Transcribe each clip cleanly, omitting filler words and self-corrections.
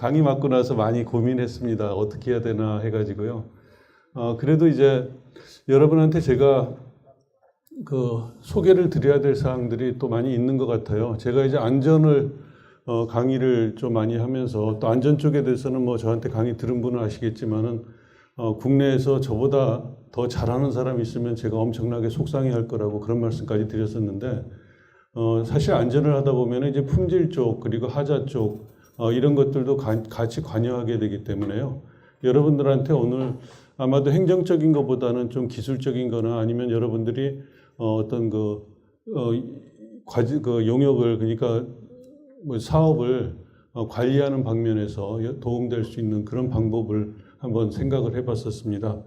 강의 맡고 나서 많이 고민했습니다. 어떻게 해야 되나 해가지고요. 그래도 이제 여러분한테 제가 그 소개를 드려야 될 사항들이 또 많이 있는 것 같아요. 제가 이제 안전을 강의를 좀 많이 하면서 또 안전 쪽에 대해서는 뭐 저한테 강의 들은 분은 아시겠지만은 국내에서 저보다 더 잘하는 사람이 있으면 제가 엄청나게 속상해할 거라고 그런 말씀까지 드렸었는데 사실 안전을 하다 보면 이제 품질 쪽 그리고 하자 쪽 이런 것들도 같이 관여하게 되기 때문에요. 여러분들한테 오늘 아마도 행정적인 것보다는 좀 기술적인 거나 아니면 여러분들이 어떤 그 용역을 그러니까 뭐 사업을 관리하는 방면에서 도움될 수 있는 그런 방법을 한번 생각을 해봤었습니다.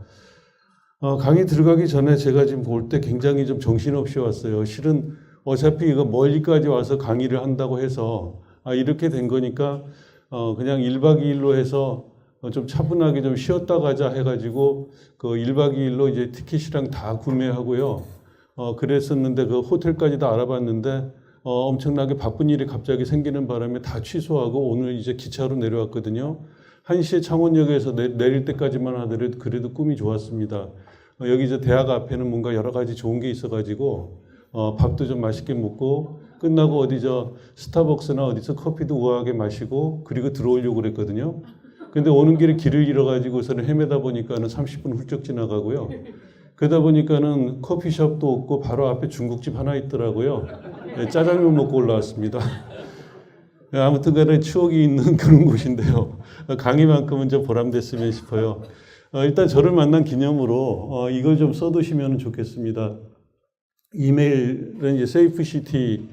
강의 들어가기 전에 제가 지금 볼 때 굉장히 좀 정신없이 왔어요. 실은 어차피 이거 멀리까지 와서 강의를 한다고 해서 이렇게 된 거니까 그냥 1박 2일로 해서 좀 차분하게 좀 쉬었다 가자 해가지고 그 1박 2일로 이제 티켓이랑 다 구매하고요. 그랬었는데 그 호텔까지 다 알아봤는데 엄청나게 바쁜 일이 갑자기 생기는 바람에 다 취소하고 오늘 이제 기차로 내려왔거든요. 1시에 창원역에서 내릴 때까지만 하더라도 그래도 꿈이 좋았습니다. 여기 이제 대학 앞에는 뭔가 여러 가지 좋은 게 있어가지고 밥도 좀 맛있게 먹고 끝나고 어디 스타벅스나 어디서 커피도 우아하게 마시고 그리고 들어오려고 그랬거든요. 근데 오는 길에 길을 잃어가지고서는 헤매다 보니까는 30분 훌쩍 지나가고요. 그러다 보니까는 커피숍도 없고 바로 앞에 중국집 하나 있더라고요. 짜장면 먹고 올라왔습니다. 아무튼 간에 추억이 있는 그런 곳인데요. 강의만큼은 좀 보람됐으면 싶어요. 일단 저를 만난 기념으로 이걸 좀 써두시면 좋겠습니다. 이메일은 이제 세이프시티.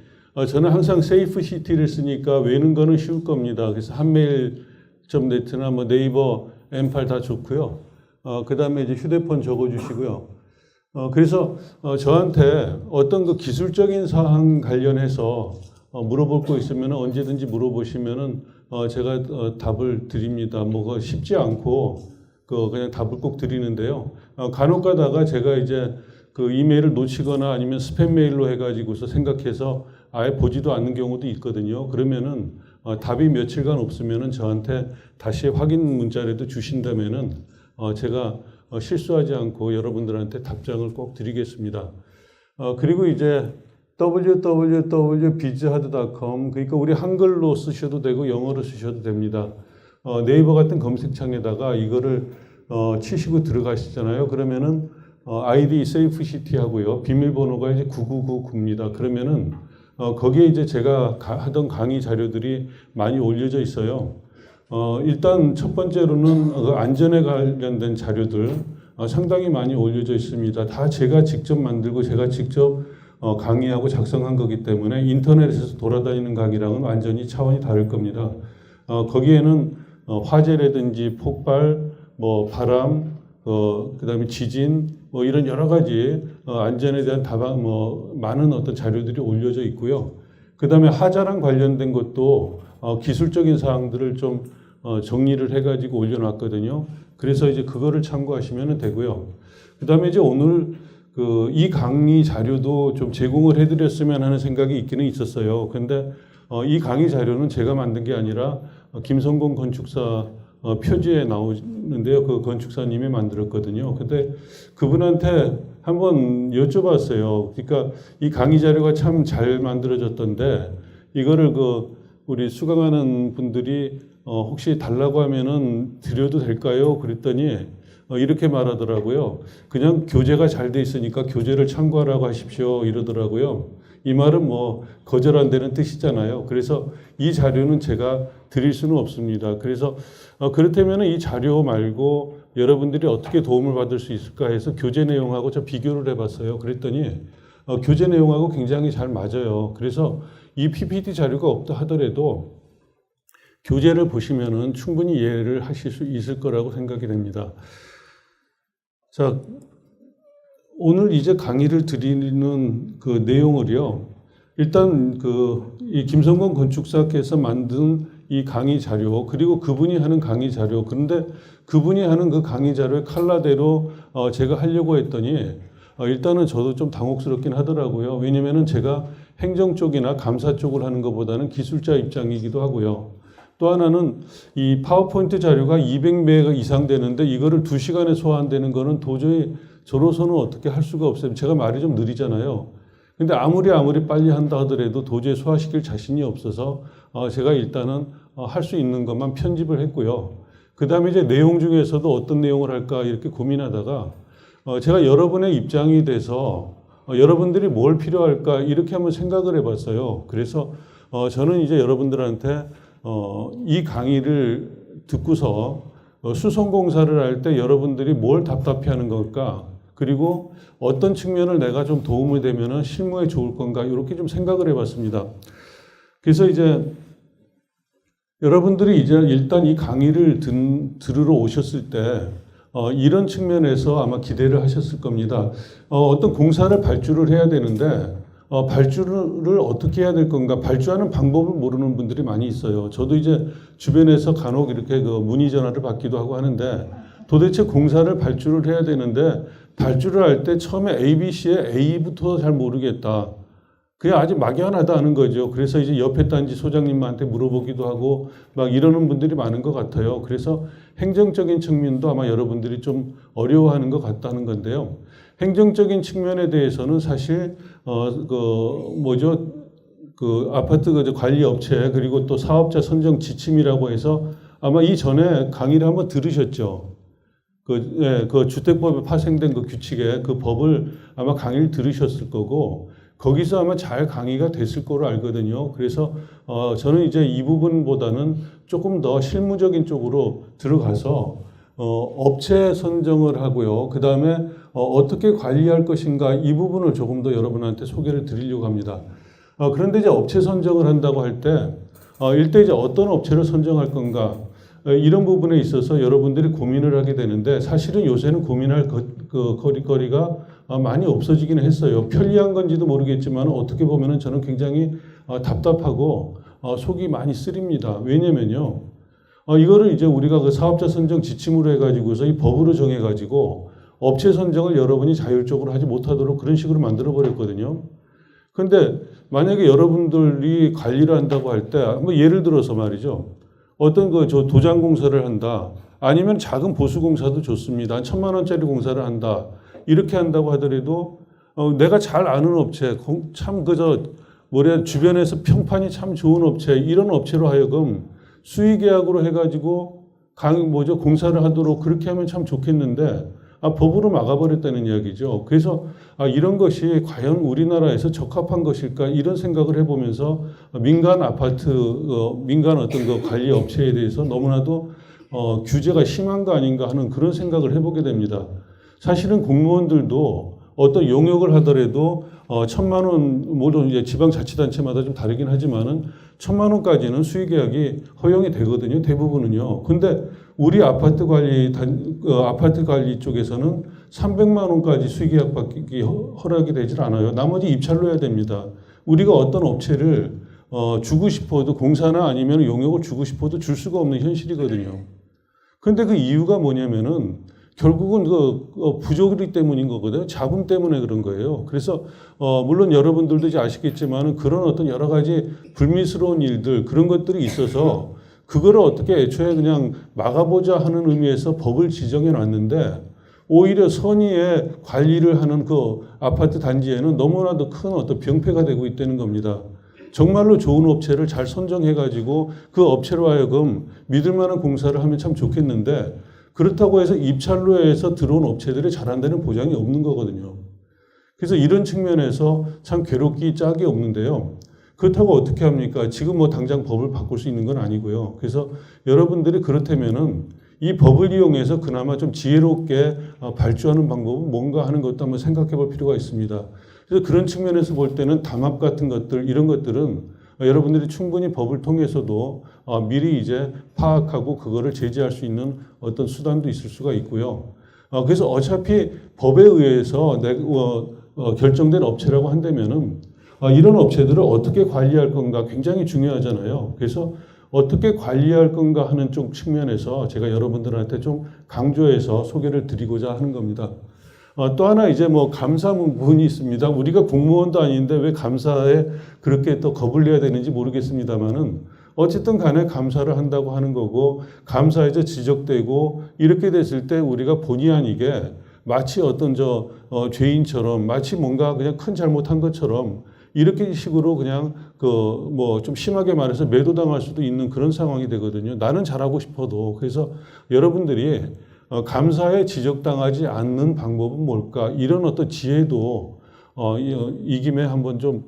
저는 항상 세이프시티를 쓰니까 외는 거는 쉬울 겁니다. 그래서 한메일.net나 뭐 네이버 M8 다 좋고요. 그 다음에 이제 휴대폰 적어주시고요. 그래서 저한테 어떤 그 기술적인 사항 관련해서 물어볼 거 있으면 언제든지 물어보시면은 제가 답을 드립니다. 뭐가 쉽지 않고 그냥 답을 꼭 드리는데요. 간혹 가다가 제가 이제 그 이메일을 놓치거나 아니면 스팸 메일로 해가지고서 생각해서 아예 보지도 않는 경우도 있거든요. 그러면은 답이 며칠간 없으면은 저한테 다시 확인 문자라도 주신다면은 제가 실수하지 않고 여러분들한테 답장을 꼭 드리겠습니다. 그리고 이제 www.bizhard.com 그러니까 우리 한글로 쓰셔도 되고 영어로 쓰셔도 됩니다. 네이버 같은 검색창에다가 이거를 치시고 들어가시잖아요. 그러면은 아이디 세이프시티 하고요. 비밀번호가 이제 9999입니다. 그러면은 거기에 이제 제가 하던 강의 자료들이 많이 올려져 있어요. 일단 첫 번째로는 안전에 관련된 자료들 상당히 많이 올려져 있습니다. 다 제가 직접 만들고 제가 직접 강의하고 작성한 거기 때문에 인터넷에서 돌아다니는 강의랑은 완전히 차원이 다를 겁니다. 거기에는 화재라든지 폭발, 뭐 바람, 그다음에 지진, 뭐 이런 여러 가지 안전에 대한 많은 어떤 자료들이 올려져 있고요. 그다음에 하자랑 관련된 것도 기술적인 사항들을 좀 정리를 해가지고 올려놨거든요. 그래서 이제 그거를 참고하시면 되고요. 그다음에 이제 오늘 이 강의 자료도 좀 제공을 해드렸으면 하는 생각이 있기는 있었어요. 근데 이 강의 자료는 제가 만든 게 아니라 김성곤 건축사 표지에 나오는데요. 그 건축사님이 만들었거든요. 근데 그분한테 한번 여쭤봤어요. 그러니까 이 강의 자료가 참 잘 만들어졌던데 이거를 우리 수강하는 분들이 혹시 달라고 하면은 드려도 될까요? 그랬더니 이렇게 말하더라고요. 그냥 교재가 잘 돼 있으니까 교재를 참고하라고 하십시오. 이러더라고요. 이 말은 뭐 거절한다는 뜻이잖아요. 그래서 이 자료는 제가 드릴 수는 없습니다. 그래서 그렇다면 이 자료 말고 여러분들이 어떻게 도움을 받을 수 있을까 해서 교재 내용하고 좀 비교를 해봤어요. 그랬더니 교재 내용하고 굉장히 잘 맞아요. 그래서 이 PPT 자료가 없다 하더라도 교재를 보시면은 충분히 이해를 하실 수 있을 거라고 생각이 됩니다. 자, 오늘 이제 강의를 드리는 그 내용을요. 일단 이 김성곤 건축사께서 만든 이 강의 자료 그리고 그분이 하는 강의 자료 그런데 그분이 하는 그 강의 자료의 컬러대로 제가 하려고 했더니 일단은 저도 좀 당혹스럽긴 하더라고요. 왜냐면은 제가 행정 쪽이나 감사 쪽을 하는 것보다는 기술자 입장이기도 하고요. 또 하나는 이 파워포인트 자료가 200메가 이상 되는데 이거를 2시간에 소화한다는 거는 도저히 저로서는 어떻게 할 수가 없어요. 제가 말이 좀 느리잖아요. 근데 아무리 빨리 한다 하더라도 도저히 소화시킬 자신이 없어서 제가 일단은 할 수 있는 것만 편집을 했고요. 그 다음에 이제 내용 중에서도 어떤 내용을 할까 이렇게 고민하다가 제가 여러분의 입장이 돼서 여러분들이 뭘 필요할까 이렇게 한번 생각을 해봤어요. 그래서 저는 이제 여러분들한테 이 강의를 듣고서 수송공사를 할 때 여러분들이 뭘 답답해하는 걸까? 그리고 어떤 측면을 내가 좀 도움이 되면은 실무에 좋을 건가? 이렇게 좀 생각을 해봤습니다. 그래서 이제 여러분들이 이제 일단 이 강의를 들으러 오셨을 때 이런 측면에서 아마 기대를 하셨을 겁니다. 어떤 공사를 발주를 해야 되는데 발주를 어떻게 해야 될 건가? 발주하는 방법을 모르는 분들이 많이 있어요. 저도 이제 주변에서 간혹 이렇게 그 문의 전화를 받기도 하고 하는데 도대체 공사를 발주를 해야 되는데 발주를 할 때 처음에 ABC의 A부터 잘 모르겠다. 그게 아주 막연하다 하는 거죠. 그래서 이제 옆에 단지 소장님한테 물어보기도 하고 막 이러는 분들이 많은 것 같아요. 그래서 행정적인 측면도 아마 여러분들이 좀 어려워하는 것 같다는 건데요. 행정적인 측면에 대해서는 사실 그 아파트 관리 업체 그리고 또 사업자 선정 지침이라고 해서 아마 이전에 강의를 한번 들으셨죠. 그 주택법에 파생된 그 규칙에 그 법을 아마 강의를 들으셨을 거고 거기서 아마 잘 강의가 됐을 거로 알거든요. 그래서 저는 이제 이 부분보다는 조금 더 실무적인 쪽으로 들어가서 업체 선정을 하고요. 그 다음에 어떻게 관리할 것인가 이 부분을 조금 더 여러분한테 소개를 드리려고 합니다. 그런데 이제 업체 선정을 한다고 할 때 일단 이제 어떤 업체를 선정할 건가 이런 부분에 있어서 여러분들이 고민을 하게 되는데 사실은 요새는 고민할 거리가 많이 없어지기는 했어요. 편리한 건지도 모르겠지만 어떻게 보면은 저는 굉장히 답답하고 속이 많이 쓰립니다. 왜냐면요. 이거를 이제 우리가 그 사업자 선정 지침으로 해가지고서 이 법으로 정해가지고 업체 선정을 여러분이 자율적으로 하지 못하도록 그런 식으로 만들어 버렸거든요. 그런데 만약에 여러분들이 관리를 한다고 할 때 뭐 예를 들어서 말이죠. 어떤 도장 공사를 한다. 아니면 작은 보수 공사도 좋습니다. 한 1,000만 원짜리 공사를 한다. 이렇게 한다고 하더라도 내가 잘 아는 업체, 참 주변에서 평판이 참 좋은 업체 이런 업체로 하여금 수의계약으로 해가지고 공사를 하도록 그렇게 하면 참 좋겠는데 법으로 막아버렸다는 이야기죠. 그래서 이런 것이 과연 우리나라에서 적합한 것일까 이런 생각을 해보면서 민간 아파트, 민간 어떤 그 관리 업체에 대해서 너무나도 규제가 심한 거 아닌가 하는 그런 생각을 해보게 됩니다. 사실은 공무원들도 어떤 용역을 하더라도 1,000만 원, 물론 이제 지방자치단체마다 좀 다르긴 하지만은 1,000만 원까지는 수의계약이 허용이 되거든요. 대부분은요. 근데 우리 아파트 관리 쪽에서는 300만 원까지 수의계약 받기 허락이 되질 않아요. 나머지 입찰로 해야 됩니다. 우리가 어떤 업체를 주고 싶어도 공사나 아니면 용역을 주고 싶어도 줄 수가 없는 현실이거든요. 근데 그 이유가 뭐냐면은 결국은 부족이기 때문인 거거든요. 자금 때문에 그런 거예요. 그래서 물론 여러분들도 이제 아시겠지만은 그런 어떤 여러 가지 불미스러운 일들 그런 것들이 있어서 그거를 어떻게 애초에 그냥 막아보자 하는 의미에서 법을 지정해 놨는데 오히려 선의의 관리를 하는 그 아파트 단지에는 너무나도 큰 어떤 병폐가 되고 있다는 겁니다. 정말로 좋은 업체를 잘 선정해가지고 그 업체로 하여금 믿을 만한 공사를 하면 참 좋겠는데 그렇다고 해서 입찰로 해서 들어온 업체들이 잘한다는 보장이 없는 거거든요. 그래서 이런 측면에서 참 괴롭기 짝이 없는데요. 그렇다고 어떻게 합니까? 지금 뭐 당장 법을 바꿀 수 있는 건 아니고요. 그래서 여러분들이 그렇다면은 이 법을 이용해서 그나마 좀 지혜롭게 발주하는 방법은 뭔가 하는 것도 한번 생각해 볼 필요가 있습니다. 그래서 그런 측면에서 볼 때는 담합 같은 것들, 이런 것들은 여러분들이 충분히 법을 통해서도 미리 이제 파악하고 그거를 제지할 수 있는 어떤 수단도 있을 수가 있고요. 그래서 어차피 법에 의해서 결정된 업체라고 한다면은 이런 업체들을 어떻게 관리할 건가 굉장히 중요하잖아요. 그래서 어떻게 관리할 건가 하는 쪽 측면에서 제가 여러분들한테 좀 강조해서 소개를 드리고자 하는 겁니다. 또 하나 이제 뭐 감사 부분이 있습니다. 우리가 공무원도 아닌데 왜 감사에 그렇게 또 겁을 내야 되는지 모르겠습니다만은 어쨌든 간에 감사를 한다고 하는 거고 감사에서 지적되고 이렇게 됐을 때 우리가 본의 아니게 마치 어떤 죄인처럼 마치 뭔가 그냥 큰 잘못한 것처럼 이렇게 식으로 그냥 뭐 좀 심하게 말해서 매도당할 수도 있는 그런 상황이 되거든요. 나는 잘하고 싶어도. 그래서 여러분들이 감사에 지적당하지 않는 방법은 뭘까? 이런 어떤 지혜도 이 김에 한번 좀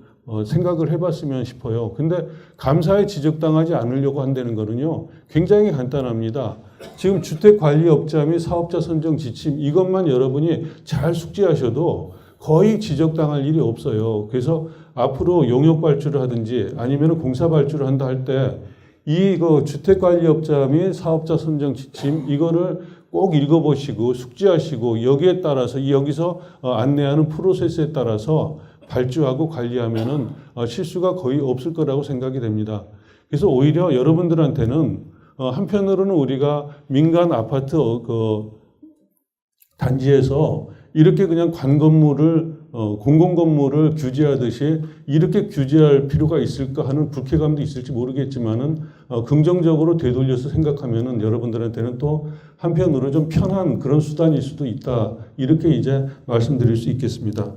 생각을 해봤으면 싶어요. 근데 감사에 지적당하지 않으려고 한다는 거는요, 굉장히 간단합니다. 지금 주택관리업자 및 사업자 선정 지침 이것만 여러분이 잘 숙지하셔도 거의 지적당할 일이 없어요. 그래서 앞으로 용역 발주를 하든지 아니면 공사 발주를 한다 할 때 이 주택관리업자 및 사업자 선정 지침 이거를 꼭 읽어보시고 숙지하시고 여기에 따라서 여기서 안내하는 프로세스에 따라서 발주하고 관리하면은 실수가 거의 없을 거라고 생각이 됩니다. 그래서 오히려 여러분들한테는 한편으로는 우리가 민간 아파트 단지에서 이렇게 그냥 관건물을 공공건물을 규제하듯이 이렇게 규제할 필요가 있을까 하는 불쾌감도 있을지 모르겠지만은 긍정적으로 되돌려서 생각하면은 여러분들한테는 또 한편으로 좀 편한 그런 수단일 수도 있다. 이렇게 이제 말씀드릴 수 있겠습니다.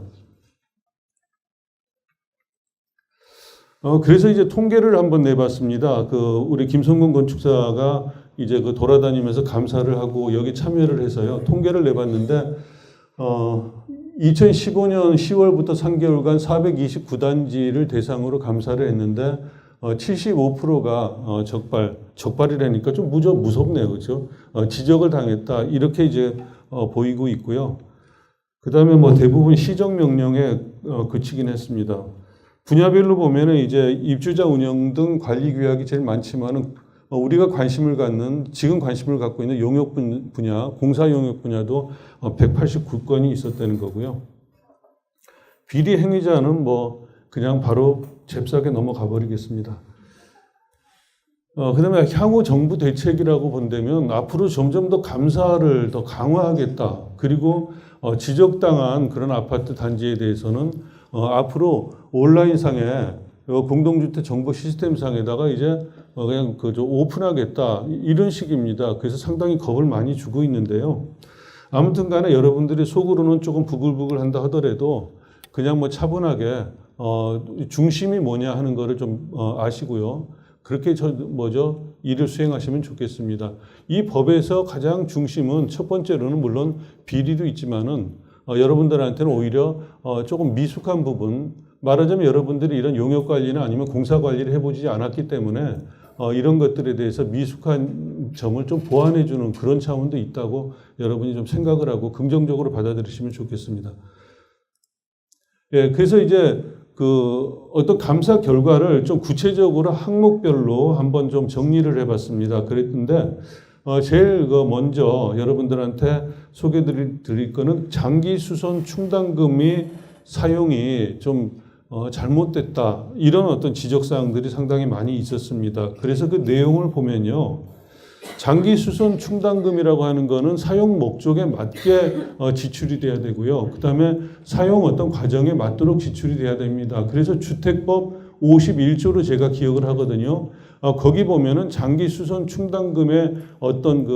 그래서 이제 통계를 한번 내봤습니다. 우리 김성근 건축사가 이제 돌아다니면서 감사를 하고 여기 참여를 해서요. 통계를 내봤는데, 2015년 10월부터 3개월간 429단지를 대상으로 감사를 했는데, 75%가 적발이라니까 좀 무섭네요. 그죠? 지적을 당했다. 이렇게 이제 보이고 있고요. 그 다음에 뭐 대부분 시정명령에 그치긴 했습니다. 분야별로 보면은 이제 입주자 운영 등 관리 규약이 제일 많지만은 우리가 지금 관심을 갖고 있는 용역 분야, 공사 용역 분야도 189건이 있었다는 거고요. 비리 행위자는 뭐 그냥 바로 잽싸게 넘어가 버리겠습니다. 그다음에 향후 정부 대책이라고 본다면 앞으로 점점 더 감사를 더 강화하겠다. 그리고 지적당한 그런 아파트 단지에 대해서는 앞으로 온라인상에 공동주택 정보 시스템상에다가 이제 그냥 오픈하겠다 이런 식입니다. 그래서 상당히 겁을 많이 주고 있는데요. 아무튼 간에 여러분들이 속으로는 조금 부글부글 한다 하더라도 그냥 뭐 차분하게 중심이 뭐냐 하는 거를 좀 아시고요. 그렇게 일을 수행하시면 좋겠습니다. 이 법에서 가장 중심은 첫 번째로는 물론 비리도 있지만은 여러분들한테는 오히려 조금 미숙한 부분, 말하자면 여러분들이 이런 용역 관리나 아니면 공사 관리를 해보지 않았기 때문에 이런 것들에 대해서 미숙한 점을 좀 보완해 주는 그런 차원도 있다고 여러분이 좀 생각을 하고 긍정적으로 받아들이시면 좋겠습니다. 예, 그래서 이제 어떤 감사 결과를 좀 구체적으로 항목별로 한번 좀 정리를 해봤습니다. 그랬는데 제일 먼저 여러분들한테 소개드릴 거는 장기 수선 충당금이 사용이 좀 잘못됐다. 이런 어떤 지적사항들이 상당히 많이 있었습니다. 그래서 그 내용을 보면요. 장기 수선 충당금이라고 하는 거는 사용 목적에 맞게 지출이 돼야 되고요. 그 다음에 사용 어떤 과정에 맞도록 지출이 돼야 됩니다. 그래서 주택법 51조로 제가 기억을 하거든요. 거기 보면은 장기 수선 충당금의 어떤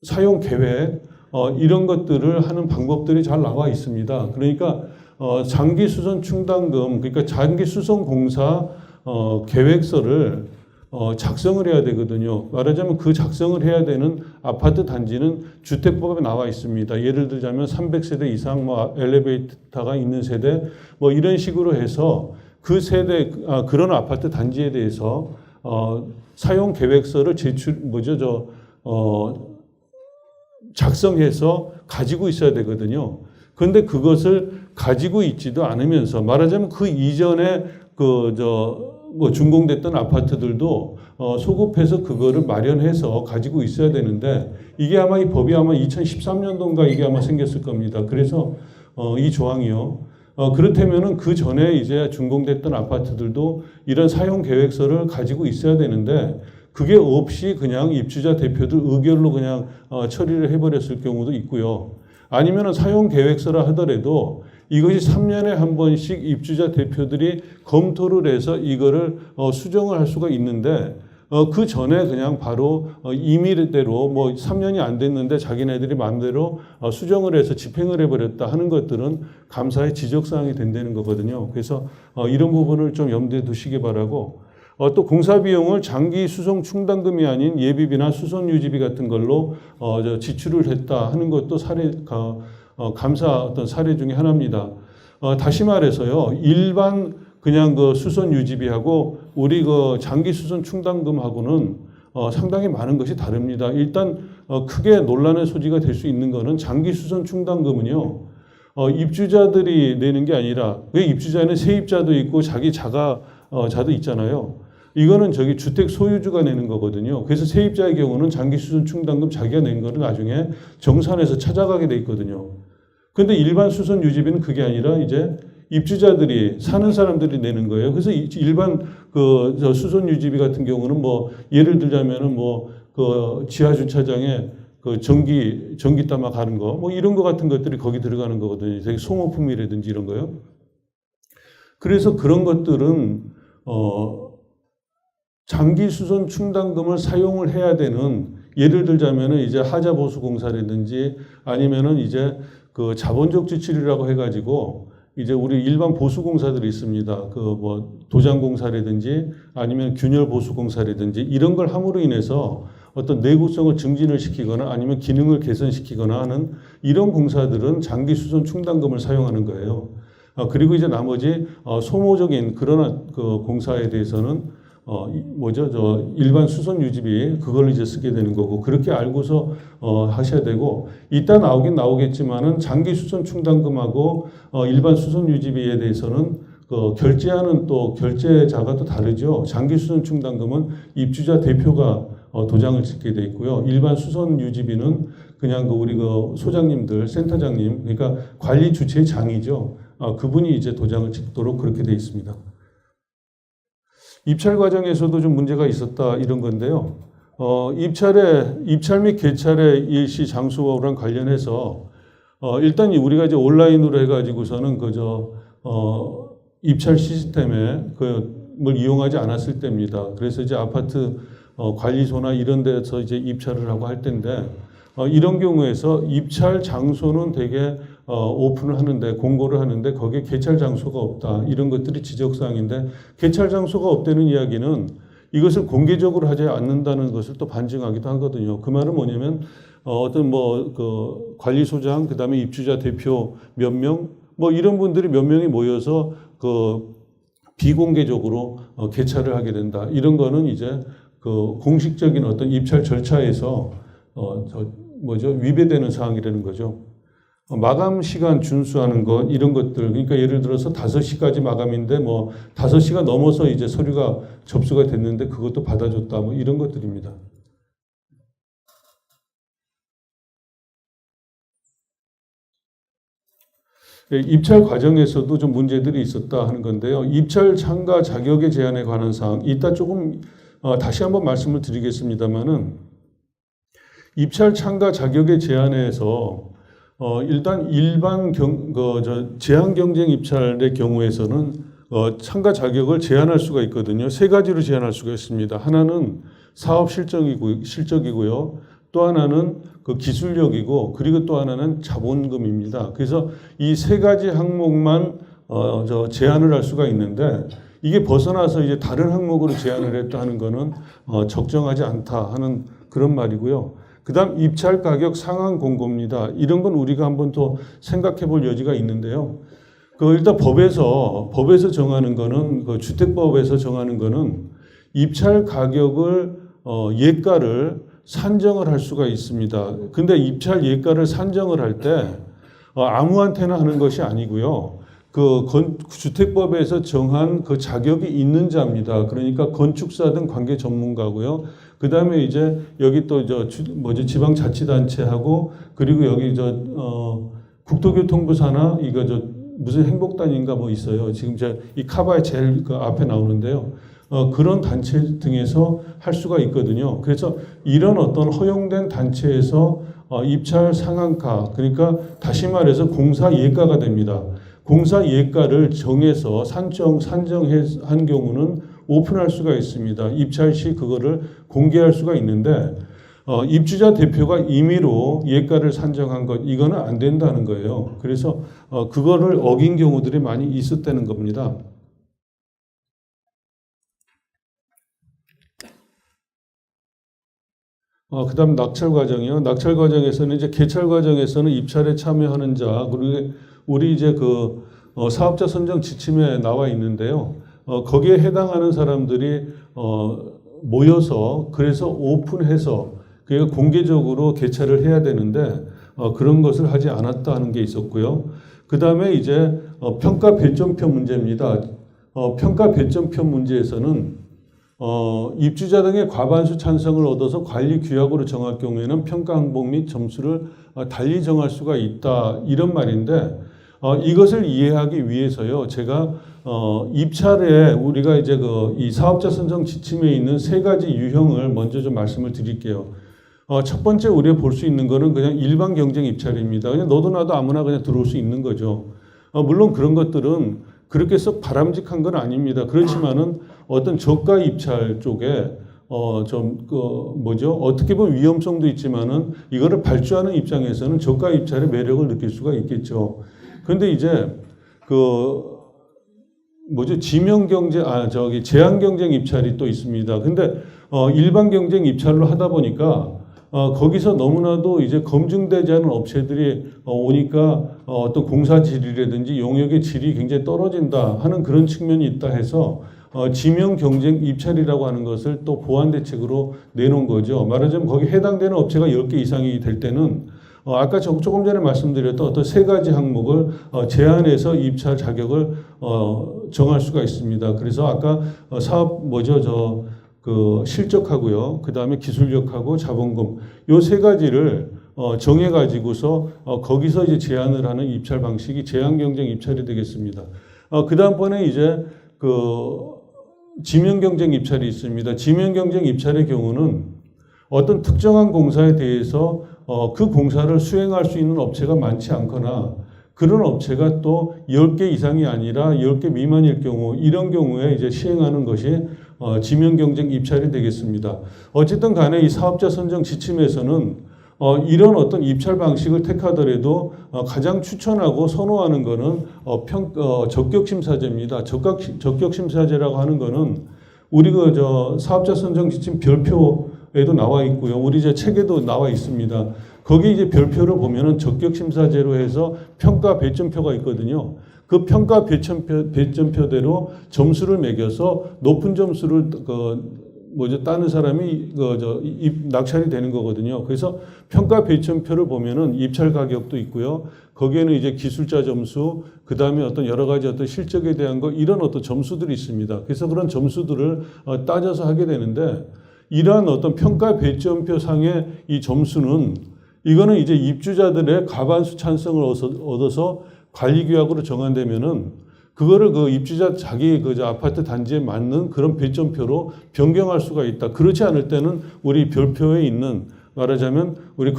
사용 계획, 이런 것들을 하는 방법들이 잘 나와 있습니다. 그러니까 장기 수선 충당금, 그러니까 장기 수선 공사 계획서를 작성을 해야 되거든요. 말하자면 그 작성을 해야 되는 아파트 단지는 주택법에 나와 있습니다. 예를 들자면 300세대 이상 엘리베이터가 있는 세대 이런 식으로 해서 그 세대 그런 아파트 단지에 대해서 사용 계획서를 작성해서 가지고 있어야 되거든요. 그런데 그것을 가지고 있지도 않으면서 말하자면 그 이전에 준공됐던 아파트들도 소급해서 그거를 마련해서 가지고 있어야 되는데 이게 아마 이 법이 아마 2013년도인가 이게 아마 생겼을 겁니다. 그래서 이 조항이요. 그렇다면은 그 전에 이제 준공됐던 아파트들도 이런 사용 계획서를 가지고 있어야 되는데 그게 없이 그냥 입주자 대표들 의결로 그냥 처리를 해버렸을 경우도 있고요. 아니면은 사용 계획서라 하더라도 이것이 3년에 한 번씩 입주자 대표들이 검토를 해서 이거를 수정을 할 수가 있는데 그 전에 그냥 바로 임의대로 뭐 3년이 안 됐는데 자기네들이 마음대로 수정을 해서 집행을 해버렸다 하는 것들은 감사의 지적사항이 된다는 거거든요. 그래서 이런 부분을 좀 염두에 두시기 바라고 또 공사 비용을 장기 수송 충당금이 아닌 예비비나 수선 유지비 같은 걸로 지출을 했다 하는 것도 감사 어떤 사례 중에 하나입니다. 다시 말해서요, 일반 그냥 그 수선 유지비하고 우리 그 장기 수선 충당금하고는 상당히 많은 것이 다릅니다. 일단 크게 논란의 소지가 될 수 있는 거는 장기 수선 충당금은요, 입주자들이 내는 게 아니라 왜 입주자에는 세입자도 있고 자기 자도 있잖아요. 이거는 저기 주택 소유주가 내는 거거든요. 그래서 세입자의 경우는 장기 수선 충당금 자기가 낸 거를 나중에 정산해서 찾아가게 돼 있거든요. 근데 일반 수선 유지비는 그게 아니라 이제 입주자들이 사는 사람들이 내는 거예요. 그래서 일반 저 수선 유지비 같은 경우는 뭐 예를 들자면은 뭐 그 지하 주차장에 그 전기 담아 가는 거 뭐 이런 거 같은 것들이 거기 들어가는 거거든요. 되게 소모품이라든지 이런 거요. 그래서 그런 것들은 장기 수선 충당금을 사용을 해야 되는, 예를 들자면은 이제 하자 보수 공사라든지 아니면은 이제 그 자본적 지출이라고 해가지고 이제 우리 일반 보수 공사들이 있습니다. 그 뭐 도장 공사라든지 아니면 균열 보수 공사라든지 이런 걸 함으로 인해서 어떤 내구성을 증진을 시키거나 아니면 기능을 개선시키거나 하는 이런 공사들은 장기 수선 충당금을 사용하는 거예요. 그리고 이제 나머지 소모적인 그런 그 공사에 대해서는 일반 수선 유지비 그걸 이제 쓰게 되는 거고, 그렇게 알고서 하셔야 되고, 이따 나오긴 나오겠지만은 장기 수선 충당금하고 일반 수선 유지비에 대해서는 결제하는 또 결제자가 또 다르죠. 장기 수선 충당금은 입주자 대표가 도장을 찍게 돼 있고요. 일반 수선 유지비는 그냥 우리 소장님들, 센터장님, 그러니까 관리 주체의 장이죠. 그분이 이제 도장을 찍도록 그렇게 돼 있습니다. 입찰 과정에서도 좀 문제가 있었다 이런 건데요. 입찰 및 개찰의 일시 장소랑 관련해서 일단 우리가 이제 온라인으로 해가지고서는 입찰 시스템에 그걸 이용하지 않았을 때입니다. 그래서 이제 아파트 관리소나 이런 데서 이제 입찰을 하고 할 텐데 이런 경우에서 입찰 장소는 되게 오픈을 하는데, 공고를 하는데 거기에 개찰 장소가 없다, 이런 것들이 지적사항인데, 개찰 장소가 없다는 이야기는 이것을 공개적으로 하지 않는다는 것을 또 반증하기도 하거든요. 그 말은 뭐냐면 어떤 그 관리소장, 그 다음에 입주자 대표 몇 명, 뭐 이런 분들이 몇 명이 모여서 그 비공개적으로 개찰을 하게 된다, 이런 거는 이제 그 공식적인 어떤 입찰 절차에서 위배되는 사항이라는 거죠. 마감 시간 준수하는 것, 이런 것들, 그러니까 예를 들어서 5시까지 마감인데 5시가 넘어서 이제 서류가 접수가 됐는데 그것도 받아줬다, 이런 것들입니다. 입찰 과정에서도 좀 문제들이 있었다 하는 건데요. 입찰 참가 자격의 제한에 관한 사항, 이따 조금 다시 한번 말씀을 드리겠습니다만은, 입찰 참가 자격의 제한에서 일단 일반 제한 경쟁 입찰의 경우에서는 참가 자격을 제한할 수가 있거든요. 3가지로 제한할 수가 있습니다. 하나는 사업 실적이고요. 또 하나는 그 기술력이고, 그리고 또 하나는 자본금입니다. 그래서 이 3가지 항목만 제한을 할 수가 있는데, 이게 벗어나서 이제 다른 항목으로 제한을 했다 하는 거는 적정하지 않다 하는 그런 말이고요. 그 다음 입찰 가격 상한 공고입니다. 이런 건 우리가 한번 더 생각해 볼 여지가 있는데요. 일단 법에서 정하는 거는, 그 주택법에서 정하는 거는 입찰 가격을, 예가를 산정을 할 수가 있습니다. 근데 입찰 예가를 산정을 할 때 아무한테나 하는 것이 아니고요. 주택법에서 정한 그 자격이 있는 자입니다. 그러니까 건축사든 관계 전문가고요. 그 다음에 이제 여기 또 지방자치단체하고, 그리고 여기 국토교통부 산하 무슨 행복단인가 있어요. 지금 이 카바에 제일 그 앞에 나오는데요. 그런 단체 등에서 할 수가 있거든요. 그래서 이런 어떤 허용된 단체에서 입찰 상한가, 그러니까 다시 말해서 공사 예가가 됩니다. 공사 예가를 정해서 산정한 경우는 오픈할 수가 있습니다. 입찰 시 그거를 공개할 수가 있는데 입주자 대표가 임의로 예가를 산정한 것 이거는 안 된다는 거예요. 그래서 그거를 어긴 경우들이 많이 있었다는 겁니다. 그다음 낙찰 과정이요. 낙찰 과정에서는 이제 개찰 과정에서는 입찰에 참여하는 자 그리고 우리 이제 그 사업자 선정 지침에 나와 있는데요. 거기에 해당하는 사람들이 모여서 그래서 오픈해서 그게 공개적으로 개찰을 해야 되는데 그런 것을 하지 않았다 하는 게 있었고요. 그다음에 이제 평가 배점표 문제입니다. 평가 배점표 문제에서는 입주자 등의 과반수 찬성을 얻어서 관리 규약으로 정할 경우에는 평가 항목 및 점수를 달리 정할 수가 있다 이런 말인데 이것을 이해하기 위해서요 제가 입찰에 우리가 이제 이 사업자 선정 지침에 있는 세 가지 유형을 먼저 좀 말씀을 드릴게요. 첫 번째 우리가 볼 수 있는 거는 그냥 일반 경쟁 입찰입니다. 그냥 너도 나도 아무나 그냥 들어올 수 있는 거죠. 물론 그런 것들은 그렇게 썩 바람직한 건 아닙니다. 그렇지만은 어떤 저가 입찰 쪽에 어떻게 보면 위험성도 있지만은 이거를 발주하는 입장에서는 저가 입찰의 매력을 느낄 수가 있겠죠. 그런데 이제 제한 경쟁 입찰이 또 있습니다. 근데 일반 경쟁 입찰로 하다 보니까 거기서 너무나도 이제 검증되지 않은 업체들이 오니까 어떤 공사 질이라든지 용역의 질이 굉장히 떨어진다 하는 그런 측면이 있다 해서 지명 경쟁 입찰이라고 하는 것을 또 보완 대책으로 내놓은 거죠. 말하자면 거기 해당되는 업체가 10개 이상이 될 때는 아까 조금 전에 말씀드렸던 어떤 세 가지 항목을 제한해서 입찰 자격을 정할 수가 있습니다. 그래서 아까 실적하고요. 그 다음에 기술력하고 자본금 요 세 가지를 정해가지고서 거기서 이제 제한을 하는 입찰 방식이 제한 경쟁 입찰이 되겠습니다. 그 다음번에 이제 지명 경쟁 입찰이 있습니다. 지명 경쟁 입찰의 경우는 어떤 특정한 공사에 대해서 그 공사를 수행할 수 있는 업체가 많지 않거나 그런 업체가 또 10개 이상이 아니라 10개 미만일 경우 이런 경우에 이제 시행하는 것이 지명 경쟁 입찰이 되겠습니다. 어쨌든 간에 이 사업자 선정 지침에서는 이런 어떤 입찰 방식을 택하더라도 가장 추천하고 선호하는 것은 적격심사제입니다. 적격심사제라고 하는 것은 우리 사업자 선정 지침 별표에도 나와 있고요. 우리 이제 책에도 나와 있습니다. 거기 이제 별표를 보면은 적격심사제로 해서 평가 배점표가 있거든요. 그 평가 배점표대로 점수를 매겨서 높은 점수를 따는 사람이 낙찰이 되는 거거든요. 그래서 평가 배점표를 보면은 입찰 가격도 있고요. 거기에는 이제 기술자 점수, 그 다음에 어떤 여러 가지 어떤 실적에 대한 거 이런 어떤 점수들이 있습니다. 그래서 그런 점수들을 따져서 하게 되는데 이러한 어떤 평가 배점표 상의 이 점수는 이거는 이제 입주자들의 과반수 찬성을 얻어서 관리규약으로 정한다면은 그거를 그 입주자 자기 아파트 단지에 맞는 그런 배점표로 변경할 수가 있다. 그렇지 않을 때는 우리 별표에 있는 말하자면 우리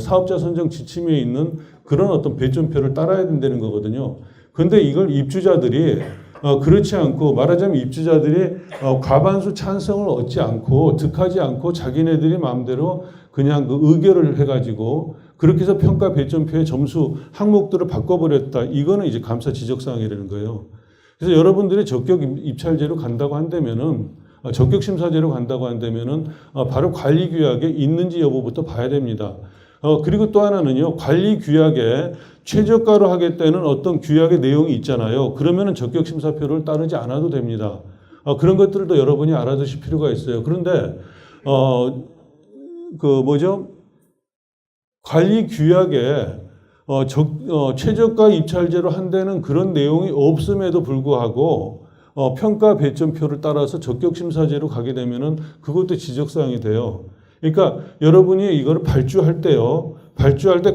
사업자 선정 지침에 있는 그런 어떤 배점표를 따라야 된다는 거거든요. 그런데 이걸 입주자들이 그렇지 않고 말하자면 입주자들이 과반수 찬성을 얻지 않고 득하지 않고 자기네들이 마음대로 그냥 의결을 해가지고 그렇게 해서 평가 배점표의 점수 항목들을 바꿔버렸다. 이거는 이제 감사 지적사항이라는 거예요. 그래서 여러분들이 적격 입찰제로 간다고 한다면은 적격 심사제로 간다고 한다면은 바로 관리 규약에 있는지 여부부터 봐야 됩니다. 그리고 또 하나는요. 관리 규약에 최저가로 하겠다는 어떤 규약의 내용이 있잖아요. 그러면은 적격 심사표를 따르지 않아도 됩니다. 그런 것들도 여러분이 알아두실 필요가 있어요. 그런데 관리 규약에 최저가 입찰제로 한다는 그런 내용이 없음에도 불구하고 평가 배점표를 따라서 적격심사제로 가게 되면은 그것도 지적사항이 돼요. 그러니까 여러분이 이거를 발주할 때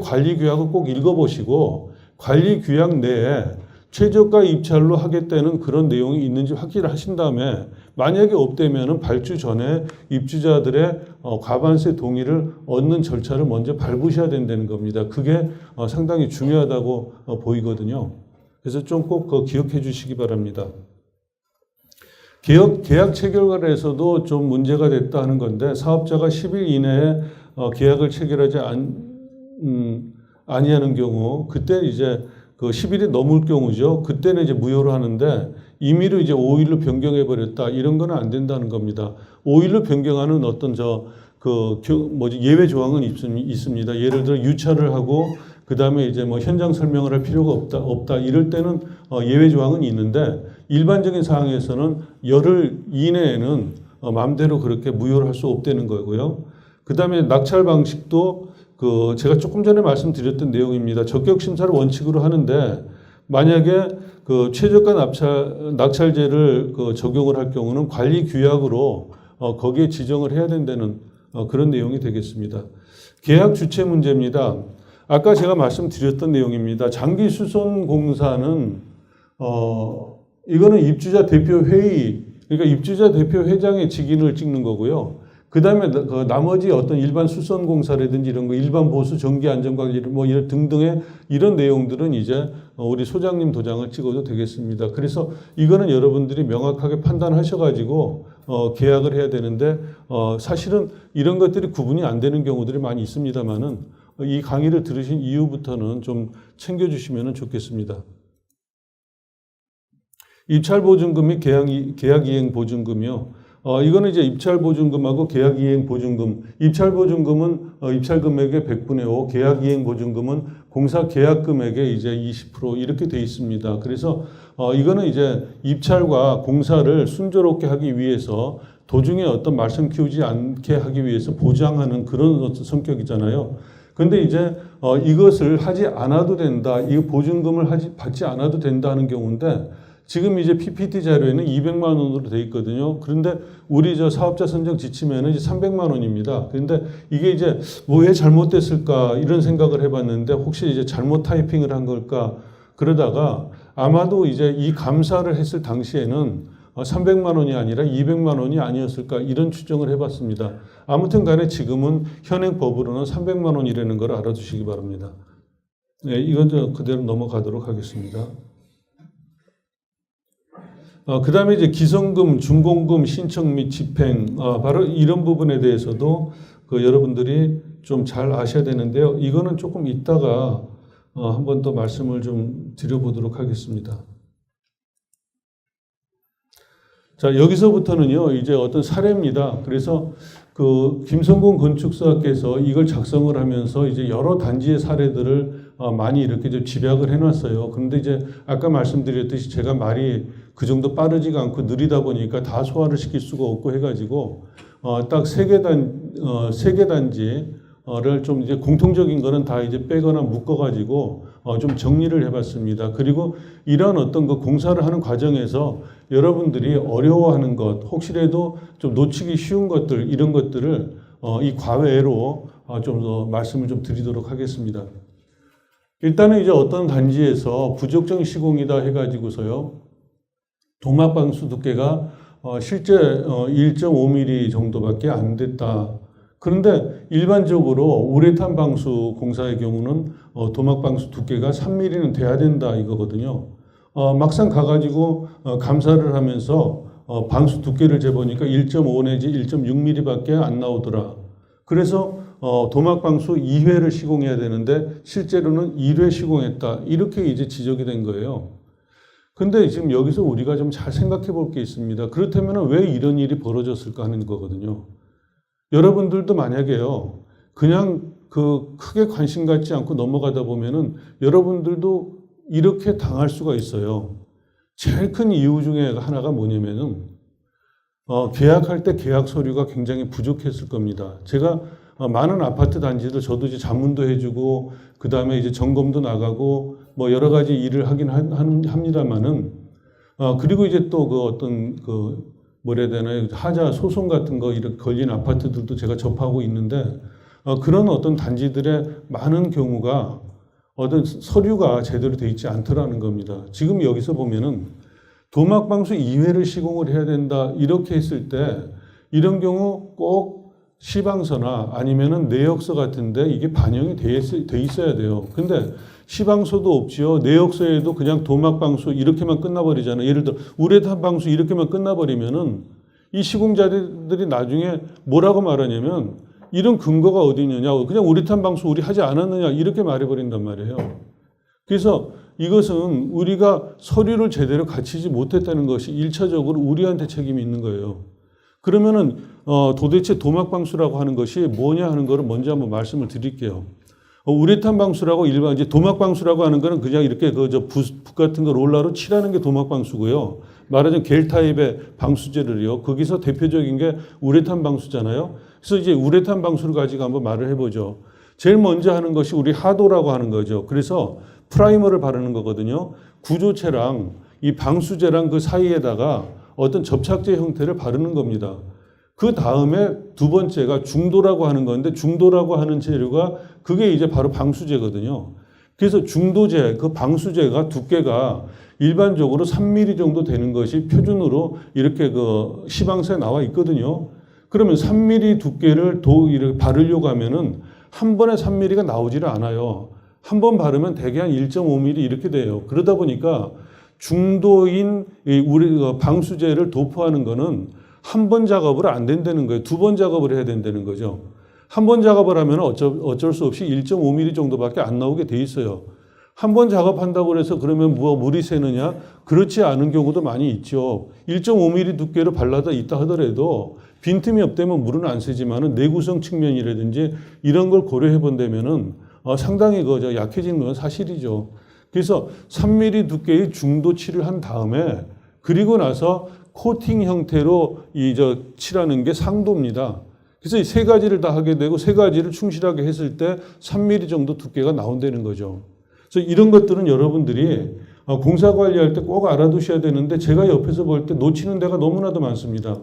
관리 규약을 꼭 읽어보시고 관리 규약 내에 최저가 입찰로 하겠다는 그런 내용이 있는지 확인을 하신 다음에 만약에 없다면은 발주 전에 입주자들의 과반수의 동의를 얻는 절차를 먼저 밟으셔야 된다는 겁니다. 그게 상당히 중요하다고 보이거든요. 그래서 좀 꼭 그거 기억해 주시기 바랍니다. 계약 체결에서도 좀 문제가 됐다 하는 건데 사업자가 10일 이내에 계약을 체결하지 아니하는 경우 그때 이제 그 10일이 넘을 경우죠. 그때는 이제 무효로 하는데 임의로 이제 5일로 변경해 버렸다 이런 거는 안 된다는 겁니다. 5일로 변경하는 어떤 예외 조항은 있습니다. 예를 들어 유찰을 하고 그 다음에 이제 뭐 현장 설명을 할 필요가 없다 이럴 때는 예외 조항은 있는데 일반적인 상황에서는 열흘 이내에는 마음대로 그렇게 무효를 할 수 없다는 거고요. 그 다음에 낙찰 방식도 제가 조금 전에 말씀드렸던 내용입니다. 적격 심사를 원칙으로 하는데 만약에 최저가 낙찰제를 적용을 할 경우는 관리 규약으로 거기에 지정을 해야 된다는 그런 내용이 되겠습니다. 계약 주체 문제입니다. 아까 제가 말씀드렸던 내용입니다. 장기 수선 공사는 이거는 입주자 대표 회의, 그러니까 입주자 대표 회장의 직인을 찍는 거고요. 그 다음에 나머지 어떤 일반 수선 공사라든지 이런 거, 일반 보수 전기 안전관리 뭐 이런 등등의 이런 내용들은 이제 우리 소장님 도장을 찍어도 되겠습니다. 그래서 이거는 여러분들이 명확하게 판단하셔가지고 계약을 해야 되는데 사실은 이런 것들이 구분이 안 되는 경우들이 많이 있습니다만은 이 강의를 들으신 이후부터는 좀 챙겨주시면 좋겠습니다. 입찰보증금 및 계약이행보증금이요. 이거는 이제 입찰보증금하고 계약이행보증금. 입찰보증금은 입찰 금액의 100분의 5, 계약이행보증금은 공사 계약 금액의 이제 20% 이렇게 돼 있습니다. 그래서 이거는 이제 입찰과 공사를 순조롭게 하기 위해서 도중에 어떤 말씀 키우지 않게 하기 위해서 보장하는 그런 성격이잖아요. 근데 이제 이것을 하지 않아도 된다. 이 보증금을 받지 않아도 된다는 경우인데 지금 이제 PPT 자료에는 200만 원으로 돼 있거든요. 그런데 우리 사업자 선정 지침에는 이제 300만 원입니다. 그런데 이게 이제 왜 잘못됐을까 이런 생각을 해봤는데 혹시 이제 잘못 타이핑을 한 걸까 그러다가 아마도 이제 이 감사를 했을 당시에는 300만 원이 아니라 200만 원이 아니었을까 이런 추정을 해봤습니다. 아무튼 간에 지금은 현행 법으로는 300만 원이라는 걸 알아두시기 바랍니다. 네, 이건 그대로 넘어가도록 하겠습니다. 그 다음에 이제 기성금, 준공금 신청 및 집행, 바로 이런 부분에 대해서도 여러분들이 좀 잘 아셔야 되는데요. 이거는 조금 이따가 한 번 더 말씀을 좀 드려보도록 하겠습니다. 자, 여기서부터는요, 이제 어떤 사례입니다. 그래서 김성곤 건축사께서 이걸 작성을 하면서 이제 여러 단지의 사례들을 많이 이렇게 좀 집약을 해놨어요. 그런데 이제 아까 말씀드렸듯이 제가 말이 그 정도 빠르지가 않고 느리다 보니까 다 소화를 시킬 수가 없고 해가지고 딱 세 개 단지를 좀 이제 공통적인 거는 다 이제 빼거나 묶어가지고 좀 정리를 해봤습니다. 그리고 이런 어떤 공사를 하는 과정에서 여러분들이 어려워하는 것, 혹시라도 좀 놓치기 쉬운 것들, 이런 것들을 이 과외로 좀 더 말씀을 좀 드리도록 하겠습니다. 일단은 이제 어떤 단지에서 부적정 시공이다 해가지고서요, 도막방수 두께가 실제 1.5mm 정도밖에 안 됐다. 그런데 일반적으로 우레탄 방수 공사의 경우는 도막방수 두께가 3mm는 돼야 된다 이거거든요. 막상 가가지고 감사를 하면서 방수 두께를 재보니까 1.5 내지 1.6mm밖에 안 나오더라. 그래서 도막방수 2회를 시공해야 되는데 실제로는 1회 시공했다. 이렇게 이제 지적이 된 거예요. 근데 지금 여기서 우리가 좀 잘 생각해 볼 게 있습니다. 그렇다면 왜 이런 일이 벌어졌을까 하는 거거든요. 여러분들도 만약에요, 그냥 크게 관심 갖지 않고 넘어가다 보면은 여러분들도 이렇게 당할 수가 있어요. 제일 큰 이유 중에 하나가 뭐냐면은, 계약할 때 계약 서류가 굉장히 부족했을 겁니다. 제가 많은 아파트 단지들 저도 이제 자문도 해주고, 그 다음에 이제 점검도 나가고, 뭐 여러 가지 일을 하긴 합니다만은, 그리고 이제 또 뭐라 해야 되나요? 하자 소송 같은 거 이렇게 걸린 아파트들도 제가 접하고 있는데, 그런 어떤 단지들의 많은 경우가 어떤 서류가 제대로 돼 있지 않더라는 겁니다. 지금 여기서 보면은 도막방수 2회를 시공을 해야 된다 이렇게 했을 때 이런 경우 꼭 시방서나 아니면은 내역서 같은데 이게 반영이 돼 있어야 돼요. 근데 시방소도 없지요. 내역서에도 그냥 도막방수 이렇게만 끝나버리잖아요. 예를 들어 우레탄 방수 이렇게만 끝나버리면은 이 시공자들이 나중에 뭐라고 말하냐면 이런 근거가 어디 있느냐. 그냥 우레탄 방수 우리 하지 않았느냐 이렇게 말해버린단 말이에요. 그래서 이것은 우리가 서류를 제대로 갖추지 못했다는 것이 1차적으로 우리한테 책임이 있는 거예요. 그러면은 도대체 도막방수라고 하는 것이 뭐냐 하는 거를 먼저 한번 말씀을 드릴게요. 우레탄 방수라고 일반 이제 도막방수라고 하는 거는 그냥 이렇게 붓 같은 거 롤러로 칠하는 게 도막방수고요. 말하자면 겔 타입의 방수제를요. 거기서 대표적인 게 우레탄 방수잖아요. 그래서 이제 우레탄 방수를 가지고 한번 말을 해보죠. 제일 먼저 하는 것이 우리 하도라고 하는 거죠. 그래서 프라이머를 바르는 거거든요. 구조체랑 이 방수제랑 그 사이에다가 어떤 접착제 형태를 바르는 겁니다. 그 다음에 두 번째가 중도라고 하는 건데 중도라고 하는 재료가 그게 이제 바로 방수제거든요. 그래서 중도제, 그 방수제가 두께가 일반적으로 3mm 정도 되는 것이 표준으로 이렇게 그 시방서에 나와 있거든요. 그러면 3mm 두께를 이렇게 바르려고 하면은 한 번에 3mm가 나오지를 않아요. 한 번 바르면 대개 한 1.5mm 이렇게 돼요. 그러다 보니까 중도인 우리 방수제를 도포하는 거는 한 번 작업으로 안 된다는 거예요. 두 번 작업을 해야 된다는 거죠. 한 번 작업을 하면 어쩔 수 없이 1.5mm 정도밖에 안 나오게 돼 있어요. 한 번 작업한다고 해서 그러면 물이 새느냐? 그렇지 않은 경우도 많이 있죠. 1.5mm 두께로 발라다 있다 하더라도 빈틈이 없다면 물은 안 새지만은 내구성 측면이라든지 이런 걸 고려해 본다면은 상당히 약해지는 건 사실이죠. 그래서 3mm 두께의 중도 칠을 한 다음에 그리고 나서 코팅 형태로 칠하는 게 상도입니다. 그래서 이 세 가지를 다 하게 되고 세 가지를 충실하게 했을 때 3mm 정도 두께가 나온다는 거죠. 그래서 이런 것들은 여러분들이 공사 관리할 때 꼭 알아두셔야 되는데 제가 옆에서 볼 때 놓치는 데가 너무나도 많습니다.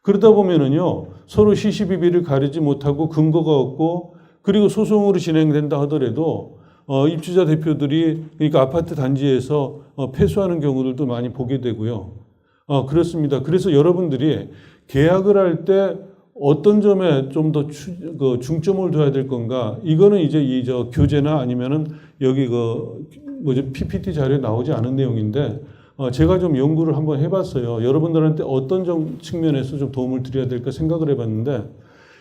그러다 보면은요, 서로 시시비비를 가리지 못하고 근거가 없고 그리고 소송으로 진행된다 하더라도 입주자 대표들이 그러니까 아파트 단지에서 패소하는 경우들도 많이 보게 되고요. 그렇습니다. 그래서 여러분들이 계약을 할 때 어떤 점에 좀 더 중점을 둬야 될 건가? 이거는 이제 교재나 아니면은 여기 PPT 자료에 나오지 않은 내용인데 제가 좀 연구를 한번 해봤어요. 여러분들한테 어떤 측면에서 좀 도움을 드려야 될까 생각을 해봤는데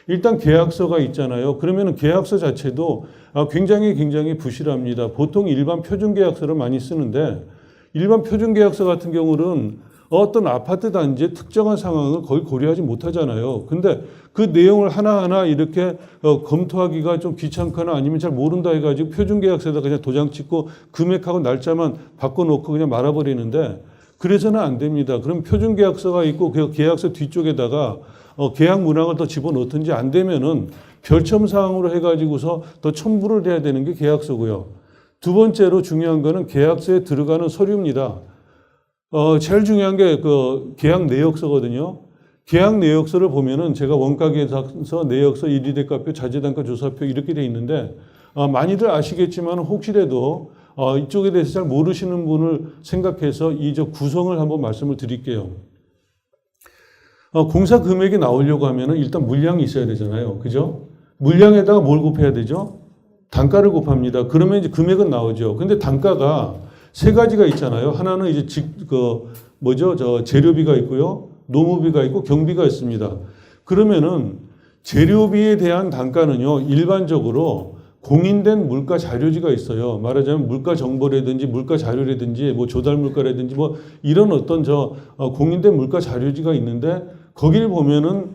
일단 계약서가 있잖아요. 그러면은 계약서 자체도 굉장히 부실합니다. 보통 일반 표준 계약서를 많이 쓰는데 일반 표준 계약서 같은 경우는 어떤 아파트 단지의 특정한 상황을 거의 고려하지 못하잖아요. 근데 그 내용을 하나하나 이렇게 검토하기가 좀 귀찮거나 아니면 잘 모른다 해가지고 표준 계약서에다 그냥 도장 찍고 금액하고 날짜만 바꿔놓고 그냥 말아버리는데 그래서는 안 됩니다. 그럼 표준 계약서가 있고 그 계약서 뒤쪽에다가 계약 문항을 더 집어넣든지 안 되면은 별첨 사항으로 해가지고서 더 첨부를 해야 되는 게 계약서고요. 두 번째로 중요한 거는 계약서에 들어가는 서류입니다. 제일 중요한 게 그 계약 내역서거든요. 계약 내역서를 보면은 제가 원가계약서, 내역서, 일위대가표, 자재단가 조사표 이렇게 돼 있는데 많이들 아시겠지만 혹시라도 이쪽에 대해서 잘 모르시는 분을 생각해서 이 구성을 한번 말씀을 드릴게요. 공사 금액이 나오려고 하면은 일단 물량이 있어야 되잖아요. 그죠? 물량에다가 뭘 곱해야 되죠? 단가를 곱합니다. 그러면 이제 금액은 나오죠. 근데 단가가 세 가지가 있잖아요. 하나는 이제 재료비가 있고요. 노무비가 있고 경비가 있습니다. 그러면은 재료비에 대한 단가는요. 일반적으로 공인된 물가 자료지가 있어요. 말하자면 물가 정보라든지 물가 자료라든지 조달 물가라든지 이런 어떤 공인된 물가 자료지가 있는데 거기를 보면은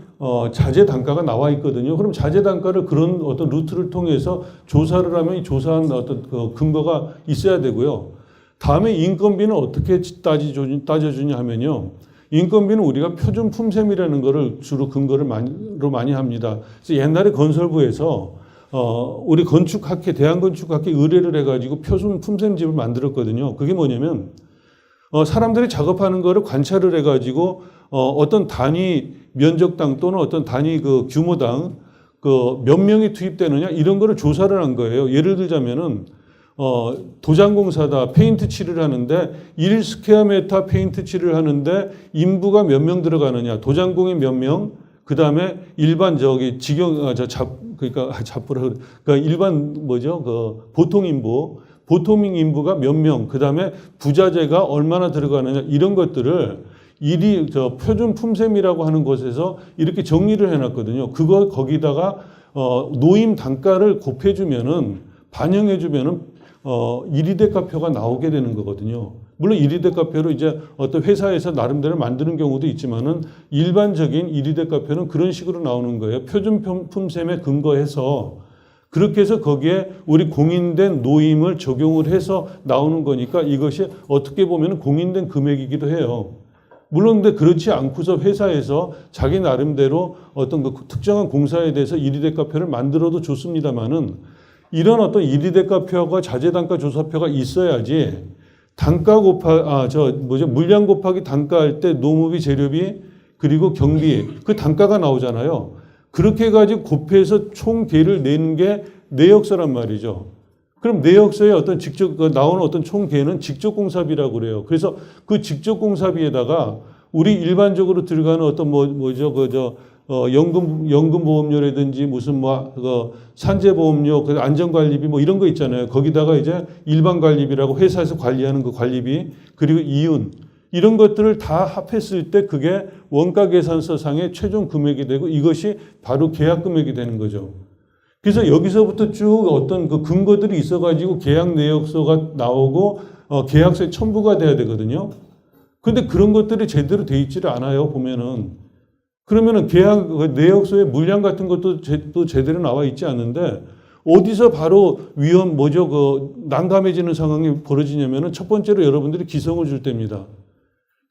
자재 단가가 나와 있거든요. 그럼 자재 단가를 그런 어떤 루트를 통해서 조사를 하면 조사한 어떤 근거가 있어야 되고요. 다음에 인건비는 어떻게 따져주냐 하면요. 인건비는 우리가 표준 품셈이라는 거를 주로 근거를 많이 합니다. 그래서 옛날에 건설부에서 우리 건축학회, 대한건축학회 의뢰를 해가지고 표준 품셈집을 만들었거든요. 그게 뭐냐면 사람들이 작업하는 거를 관찰을 해가지고 어떤 단위 면적당 또는 어떤 단위 규모당 몇 명이 투입되느냐 이런 거를 조사를 한 거예요. 예를 들자면은 도장공사다 페인트 칠을 하는데 1스퀘어미터 페인트 칠을 하는데 인부가 몇 명 들어가느냐 도장공이 몇 명 그 다음에 일반 그러니까 일반 보통 인부 보통 인부가 몇 명, 그 다음에 부자재가 얼마나 들어가느냐 이런 것들을 표준 품셈이라고 하는 곳에서 이렇게 정리를 해놨거든요. 거기다가 노임 단가를 곱해주면은 반영해주면은 이리대가표가 나오게 되는 거거든요. 물론 이리대가표로 이제 어떤 회사에서 나름대로 만드는 경우도 있지만은 일반적인 이리대가표는 그런 식으로 나오는 거예요. 표준 품셈에 근거해서 그렇게 해서 거기에 우리 공인된 노임을 적용을 해서 나오는 거니까 이것이 어떻게 보면 공인된 금액이기도 해요. 물론 근데 그렇지 않고서 회사에서 자기 나름대로 어떤 그 특정한 공사에 대해서 이리대가표를 만들어도 좋습니다만은 이런 어떤 이리대가표와 자재단가 조사표가 있어야지 물량 곱하기 단가할 때 노무비, 재료비, 그리고 경비, 그 단가가 나오잖아요. 그렇게 해가지고 곱해서 총 계를 내는 게 내역서란 말이죠. 그럼 내역서에 어떤 직접 나오는 어떤 총 계는 직접공사비라고 그래요. 그래서 그 직접공사비에다가 우리 일반적으로 들어가는 어떤 연금보험료라든지 무슨 산재보험료, 안전관리비 이런 거 있잖아요. 거기다가 이제 일반관리비라고 회사에서 관리하는 그 관리비, 그리고 이윤, 이런 것들을 다 합했을 때 그게 원가계산서상의 최종 금액이 되고 이것이 바로 계약금액이 되는 거죠. 그래서 여기서부터 쭉 어떤 그 근거들이 있어가지고 계약 내역서가 나오고 계약서에 첨부가 돼야 되거든요. 근데 그런 것들이 제대로 돼 있지를 않아요, 보면은. 그러면은 계약 내역서에 물량 같은 것도 또 제대로 나와 있지 않는데 어디서 바로 난감해지는 상황이 벌어지냐면은 첫 번째로 여러분들이 기성을 줄 때입니다.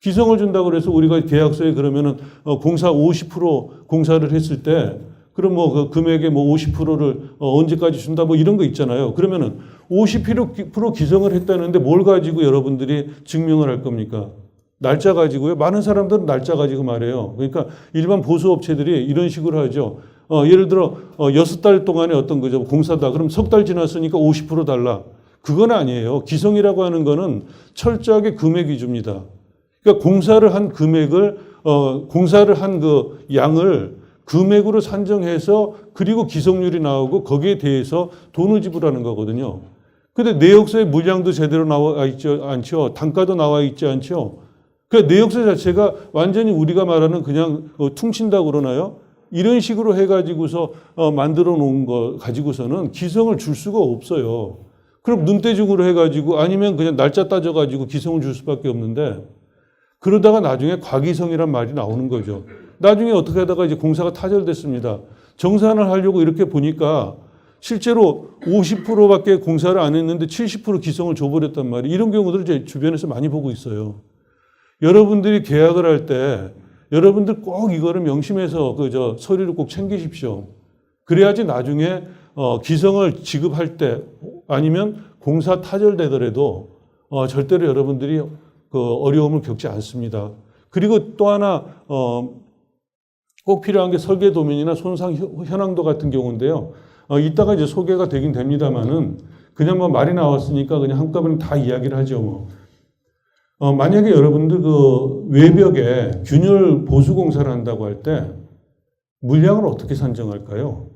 기성을 준다고 그래서 우리가 계약서에 그러면은 공사 50% 공사를 했을 때 그럼 그 금액의 50%를 언제까지 준다 이런 거 있잖아요. 그러면은 50% 기성을 했다는데 뭘 가지고 여러분들이 증명을 할 겁니까? 날짜 가지고요. 많은 사람들은 날짜 가지고 말해요. 그러니까 일반 보수업체들이 이런 식으로 하죠. 예를 들어 6달 동안에 어떤 거죠. 공사다. 그럼 석 달 지났으니까 50% 달라. 그건 아니에요. 기성이라고 하는 거는 철저하게 금액 위주입니다. 그러니까 공사를 한 금액을 공사를 한 그 양을 금액으로 산정해서 그리고 기성률이 나오고 거기에 대해서 돈을 지불하는 거거든요. 근데 내역서에 물량도 제대로 나와 있지 않죠. 단가도 나와 있지 않죠. 그 내역서 자체가 완전히 우리가 말하는 그냥 퉁친다고 그러나요? 이런 식으로 해가지고서 만들어 놓은 거 가지고서는 기성을 줄 수가 없어요. 그럼 눈대중으로 해가지고 아니면 그냥 날짜 따져가지고 기성을 줄 수밖에 없는데 그러다가 나중에 과기성이란 말이 나오는 거죠. 나중에 어떻게 하다가 이제 공사가 타결됐습니다. 정산을 하려고 이렇게 보니까 실제로 50%밖에 공사를 안 했는데 70% 기성을 줘버렸단 말이에요. 이런 경우들을 제 주변에서 많이 보고 있어요. 여러분들이 계약을 할 때 여러분들 꼭 이거를 명심해서 서류를 꼭 챙기십시오. 그래야지 나중에 기성을 지급할 때 아니면 공사 타결되더라도 절대로 여러분들이 어려움을 겪지 않습니다. 그리고 또 하나 꼭 필요한 게 설계도면이나 손상 현황도 같은 경우인데요. 이따가 이제 소개가 되긴 됩니다만은 그냥 말이 나왔으니까 그냥 한꺼번에 다 이야기를 하죠. 만약에 여러분들 그 외벽에 균열 보수 공사를 한다고 할 때 물량을 어떻게 산정할까요?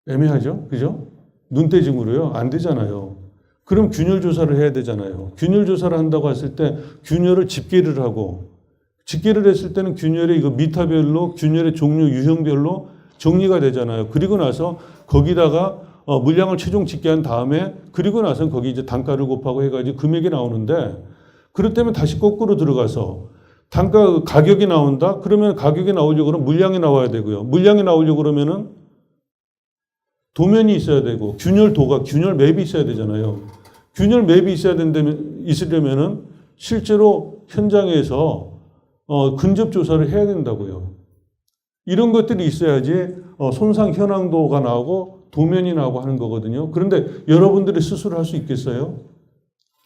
애매하죠? 그죠? 눈대중으로요? 안 되잖아요. 그럼 균열 조사를 해야 되잖아요. 균열 조사를 한다고 했을 때 균열을 집계를 하고 집계를 했을 때는 균열의 이거 미터별로 균열의 종류 유형별로 정리가 되잖아요. 그리고 나서 거기다가 물량을 최종 집계한 다음에 그리고 나서는 거기 이제 단가를 곱하고 해가지고 금액이 나오는데 그럴 때면 다시 거꾸로 들어가서 가격이 나온다? 그러면 가격이 나오려고 그러면 물량이 나와야 되고요. 물량이 나오려고 그러면은 도면이 있어야 되고 균열 맵이 있어야 되잖아요. 균열 맵이 있으려면은 실제로 현장에서 근접 조사를 해야 된다고요. 이런 것들이 있어야지 손상 현황도가 나오고 도면이 나오고 하는 거거든요. 그런데 여러분들이 스스로 할 수 있겠어요?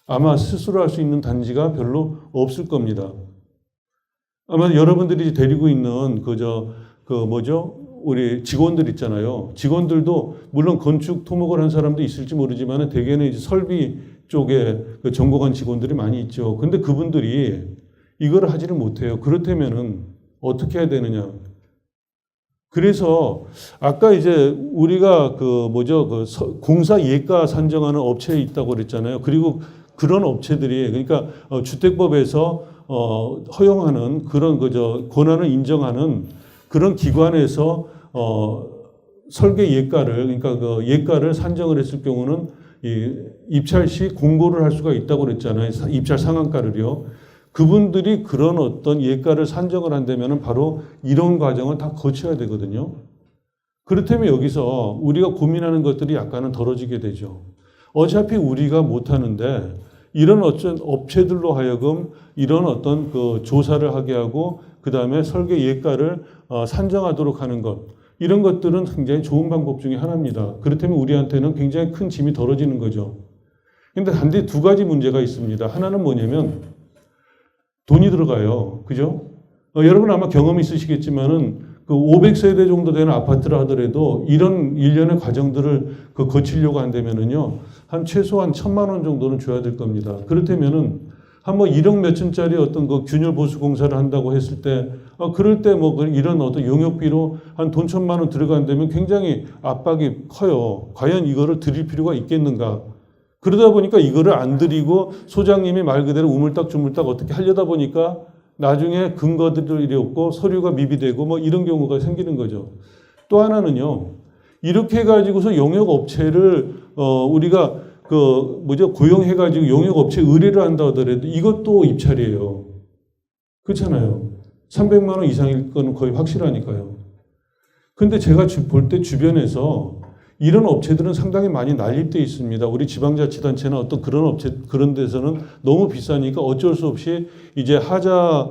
아마 스스로 할 수 있는 단지가 별로 없을 겁니다. 아마 여러분들이 데리고 있는 우리 직원들 있잖아요. 직원들도 물론 건축 토목을 한 사람도 있을지 모르지만 대개는 이제 설비 쪽에 전공한 직원들이 많이 있죠. 근데 그분들이 이걸 하지를 못해요. 그렇다면은 어떻게 해야 되느냐? 그래서 아까 이제 우리가 공사 예가 산정하는 업체에 있다고 그랬잖아요. 그리고 그런 업체들이 그러니까 주택법에서 허용하는 그런 권한을 인정하는 그런 기관에서 설계 예가를 그러니까 그 예가를 산정을 했을 경우는 이 입찰 시 공고를 할 수가 있다고 그랬잖아요. 입찰 상한가를요. 그분들이 그런 어떤 예가를 산정을 한다면은 바로 이런 과정을 다 거쳐야 되거든요. 그렇다면 여기서 우리가 고민하는 것들이 약간은 덜어지게 되죠. 어차피 우리가 못하는데 이런 어떤 업체들로 하여금 이런 어떤 그 조사를 하게 하고 그 다음에 설계 예가를 산정하도록 하는 것 이런 것들은 굉장히 좋은 방법 중에 하나입니다. 그렇다면 우리한테는 굉장히 큰 짐이 덜어지는 거죠. 근데 단지 두 가지 문제가 있습니다. 하나는 뭐냐면 돈이 들어가요. 그죠? 여러분 아마 경험이 있으시겠지만은 그 500세대 정도 되는 아파트를 하더라도 이런 일련의 과정들을 거치려고 한다면은요, 한 최소한 1,000만 원 정도는 줘야 될 겁니다. 그렇다면은 한 1억 몇천짜리 어떤 그 균열 보수 공사를 한다고 했을 때, 그럴 때 이런 어떤 용역비로 한 돈 1,000만 원 들어간다면 굉장히 압박이 커요. 과연 이거를 드릴 필요가 있겠는가? 그러다 보니까 이거를 안 드리고 소장님이 말 그대로 우물딱주물딱 어떻게 하려다 보니까 나중에 근거들이 없고 서류가 미비되고 이런 경우가 생기는 거죠. 또 하나는요. 이렇게 해가지고서 용역업체를 우리가 고용해가지고 용역업체 의뢰를 한다 하더라도 이것도 입찰이에요. 그렇잖아요. 300만 원 이상일 거는 거의 확실하니까요. 근데 제가 볼 때 주변에서 이런 업체들은 상당히 많이 난립돼 있습니다. 우리 지방자치단체나 어떤 그런 업체, 그런 데서는 너무 비싸니까 어쩔 수 없이 이제 하자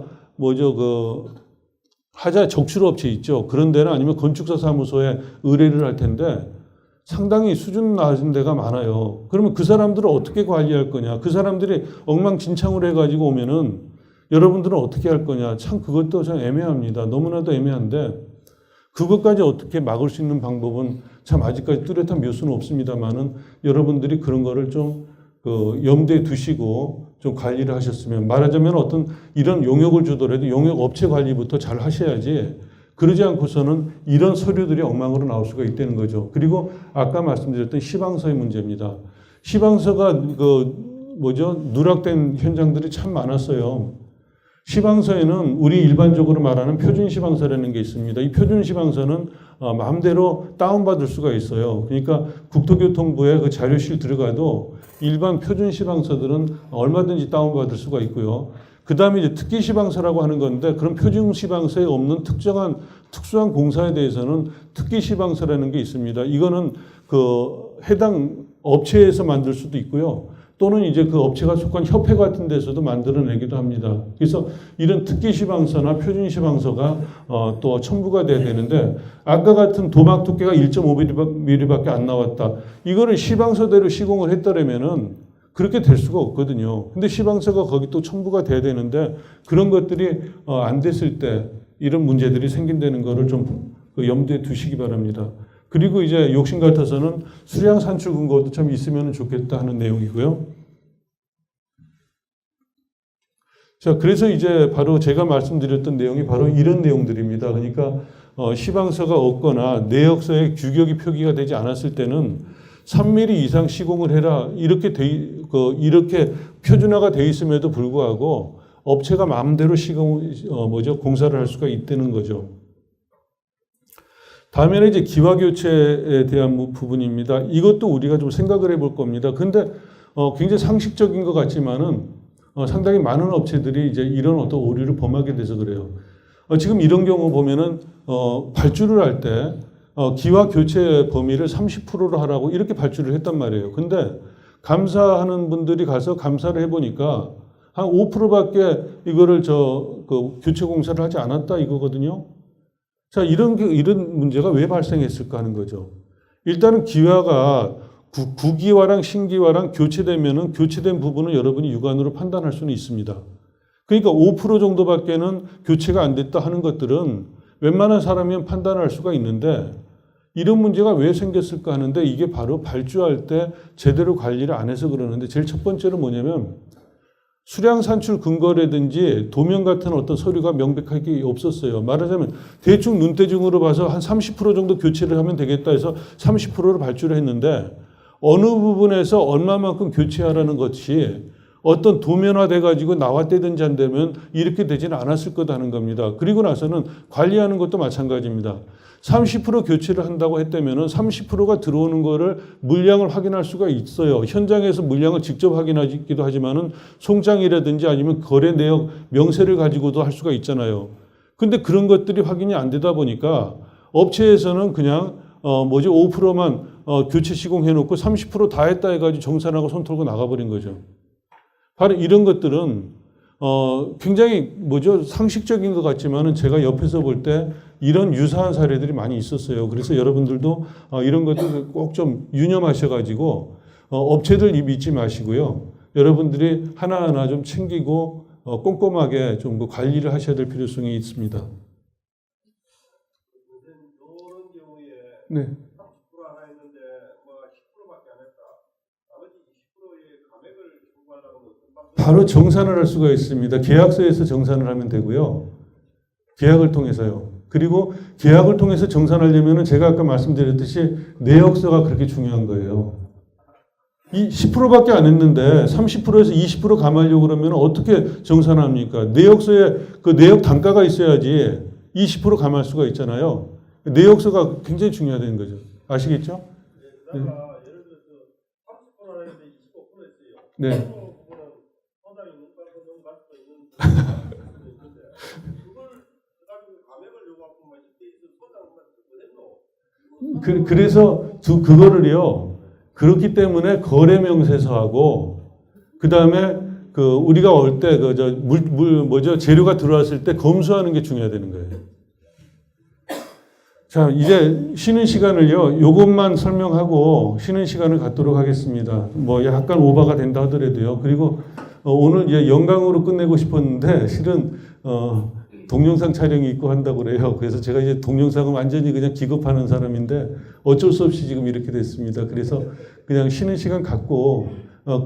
적출업체 있죠. 그런 데나 아니면 건축사 사무소에 의뢰를 할 텐데 상당히 수준 낮은 데가 많아요. 그러면 그 사람들을 어떻게 관리할 거냐. 그 사람들이 엉망진창으로 해가지고 오면은 여러분들은 어떻게 할 거냐. 참 그것도 참 애매합니다. 너무나도 애매한데 그것까지 어떻게 막을 수 있는 방법은 참 아직까지 뚜렷한 묘수는 없습니다만은 여러분들이 그런 거를 좀 염두에 두시고 좀 관리를 하셨으면 말하자면 어떤 이런 용역을 주더라도 용역 업체 관리부터 잘 하셔야지 그러지 않고서는 이런 서류들이 엉망으로 나올 수가 있다는 거죠. 그리고 아까 말씀드렸던 시방서의 문제입니다. 시방서가 누락된 현장들이 참 많았어요. 시방서에는 우리 일반적으로 말하는 표준시방서라는 게 있습니다. 이 표준시방서는 마음대로 다운받을 수가 있어요. 그러니까 국토교통부에 그 자료실 들어가도 일반 표준시방서들은 얼마든지 다운받을 수가 있고요. 그 다음에 이제 특기시방서라고 하는 건데 그런 표준시방서에 없는 특수한 공사에 대해서는 특기시방서라는 게 있습니다. 이거는 해당 업체에서 만들 수도 있고요. 또는 이제 그 업체가 속한 협회 같은 데서도 만들어내기도 합니다. 그래서 이런 특기시방서나 표준시방서가 또 첨부가 돼야 되는데 아까 같은 도막 두께가 1.5mm밖에 안 나왔다. 이거를 시방서대로 시공을 했더라면은 그렇게 될 수가 없거든요. 근데 시방서가 거기 또 첨부가 돼야 되는데 그런 것들이 안 됐을 때 이런 문제들이 생긴다는 거를 좀 염두에 두시기 바랍니다. 그리고 이제 욕심 같아서는 수량 산출 근거도 참 있으면 좋겠다 하는 내용이고요. 자, 그래서 이제 바로 제가 말씀드렸던 내용이 바로 이런 내용들입니다. 그러니까 시방서가 없거나 내역서에 규격이 표기가 되지 않았을 때는 3mm 이상 시공을 해라 이렇게 표준화가 돼 있음에도 불구하고 업체가 마음대로 공사를 할 수가 있다는 거죠. 다음에는 이제 기와교체에 대한 부분입니다. 이것도 우리가 좀 생각을 해볼 겁니다. 근데 굉장히 상식적인 것 같지만은 상당히 많은 업체들이 이제 이런 어떤 오류를 범하게 돼서 그래요. 지금 이런 경우 보면은 발주를 할 때 기와교체 범위를 30%로 하라고 이렇게 발주를 했단 말이에요. 근데 감사하는 분들이 가서 감사를 해보니까 한 5%밖에 이거를 교체 공사를 하지 않았다 이거거든요. 자, 이런 문제가 왜 발생했을까 하는 거죠. 일단은 기와가 구기와랑 신기와랑 교체되면은 교체된 부분은 여러분이 육안으로 판단할 수는 있습니다. 그러니까 5% 정도밖에는 교체가 안 됐다 하는 것들은 웬만한 사람이면 판단할 수가 있는데 이런 문제가 왜 생겼을까 하는데 이게 바로 발주할 때 제대로 관리를 안 해서 그러는데 제일 첫 번째로 뭐냐면 수량 산출 근거라든지 도면 같은 어떤 서류가 명백하게 없었어요. 말하자면 대충 눈대중으로 봐서 한 30% 정도 교체를 하면 되겠다 해서 30%를 발주를 했는데 어느 부분에서 얼마만큼 교체하라는 것이 어떤 도면화돼 가지고 나왔다든지 안 되면 이렇게 되지는 않았을 거다는 겁니다. 그리고 나서는 관리하는 것도 마찬가지입니다. 30% 교체를 한다고 했다면은 30%가 들어오는 거를 물량을 확인할 수가 있어요. 현장에서 물량을 직접 확인하기도 하지만은 송장이라든지 아니면 거래 내역 명세를 가지고도 할 수가 있잖아요. 근데 그런 것들이 확인이 안 되다 보니까 업체에서는 그냥 5%만 교체 시공해 놓고 30%다 했다 해가지고 정산하고 손 털고 나가버린 거죠. 바로 이런 것들은 굉장히 상식적인 것 같지만은 제가 옆에서 볼 때 이런 유사한 사례들이 많이 있었어요. 그래서 여러분들도 이런 것들 꼭 좀 유념하셔가지고 업체들 믿지 마시고요. 여러분들이 하나하나 좀 챙기고 꼼꼼하게 좀 관리를 하셔야 될 필요성이 있습니다. 네. 바로 정산을 할 수가 있습니다. 계약서에서 정산을 하면 되고요. 계약을 통해서요. 그리고 계약을 통해서 정산하려면 제가 아까 말씀드렸듯이 내역서가 그렇게 중요한 거예요. 이 10%밖에 안 했는데 30%에서 20% 감하려고 그러면 어떻게 정산합니까? 내역서에 그 내역 단가가 있어야지 20% 감할 수가 있잖아요. 내역서가 굉장히 중요하다는 거죠. 아시겠죠? 네. 예를 들어서 30% 하는데 25% 했어요. 네. 그래서 그거를요. 그렇기 때문에 거래 명세서하고 그다음에 우리가 올 때 재료가 들어왔을 때 검수하는 게 중요하다는 거예요. 자, 이제 쉬는 시간을요. 요것만 설명하고 쉬는 시간을 갖도록 하겠습니다. 약간 오버가 된다 하더라도요. 그리고 오늘 이제 영광으로 끝내고 싶었는데 실은 동영상 촬영이 있고 한다고 그래요. 그래서 제가 이제 동영상은 완전히 그냥 기겁하는 사람인데 어쩔 수 없이 지금 이렇게 됐습니다. 그래서 그냥 쉬는 시간 갖고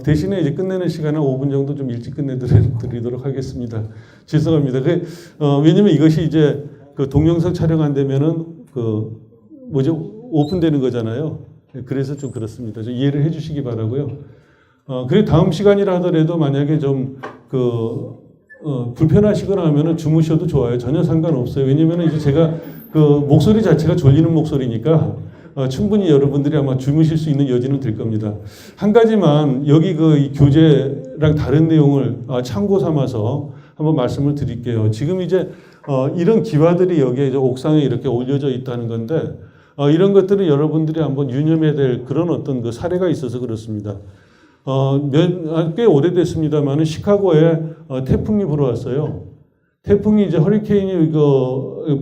대신에 이제 끝내는 시간은 5분 정도 좀 일찍 끝내드리도록 하겠습니다. 죄송합니다. 왜냐면 이것이 이제 동영상 촬영 안 되면은 오픈되는 거잖아요. 그래서 좀 그렇습니다. 좀 이해를 해 주시기 바라고요. 그리고 다음 시간이라 하더라도 만약에 좀 불편하시거나 하면은 주무셔도 좋아요. 전혀 상관없어요. 왜냐면 이제 제가 목소리 자체가 졸리는 목소리니까 충분히 여러분들이 아마 주무실 수 있는 여지는 될 겁니다. 한 가지만 여기 이 교재랑 다른 내용을 참고 삼아서 한번 말씀을 드릴게요. 지금 이제 이런 기와들이 여기에 이제 옥상에 이렇게 올려져 있다는 건데 이런 것들은 여러분들이 한번 유념해야 될 그런 어떤 사례가 있어서 그렇습니다. 꽤 오래됐습니다만 시카고에 태풍이 불어왔어요. 태풍이 이제 허리케인이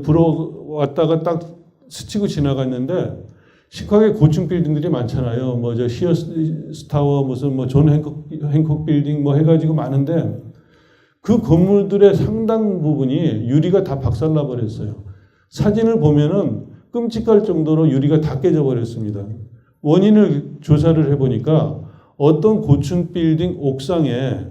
불어왔다가 딱 스치고 지나갔는데 시카고에 고층 빌딩들이 많잖아요. 시어스 타워 무슨 존 행콕 빌딩 해가지고 많은데 그 건물들의 상당 부분이 유리가 다 박살나 버렸어요. 사진을 보면은 끔찍할 정도로 유리가 다 깨져 버렸습니다. 원인을 조사를 해보니까 어떤 고층 빌딩 옥상에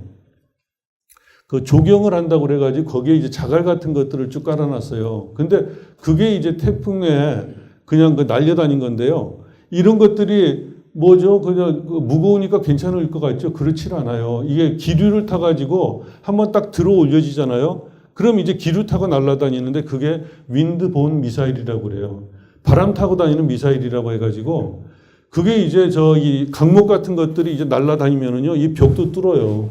조경을 한다고 그래가지고 거기에 이제 자갈 같은 것들을 쭉 깔아놨어요. 근데 그게 이제 태풍에 그냥 날려다닌 건데요. 이런 것들이 그냥 무거우니까 괜찮을 것 같죠? 그렇지 않아요. 이게 기류를 타가지고 한번 딱 들어 올려지잖아요. 그럼 이제 기류 타고 날아다니는데 그게 윈드본 미사일이라고 그래요. 바람 타고 다니는 미사일이라고 해가지고 그게 이제 이 강목 같은 것들이 이제 날아다니면은요, 이 벽도 뚫어요.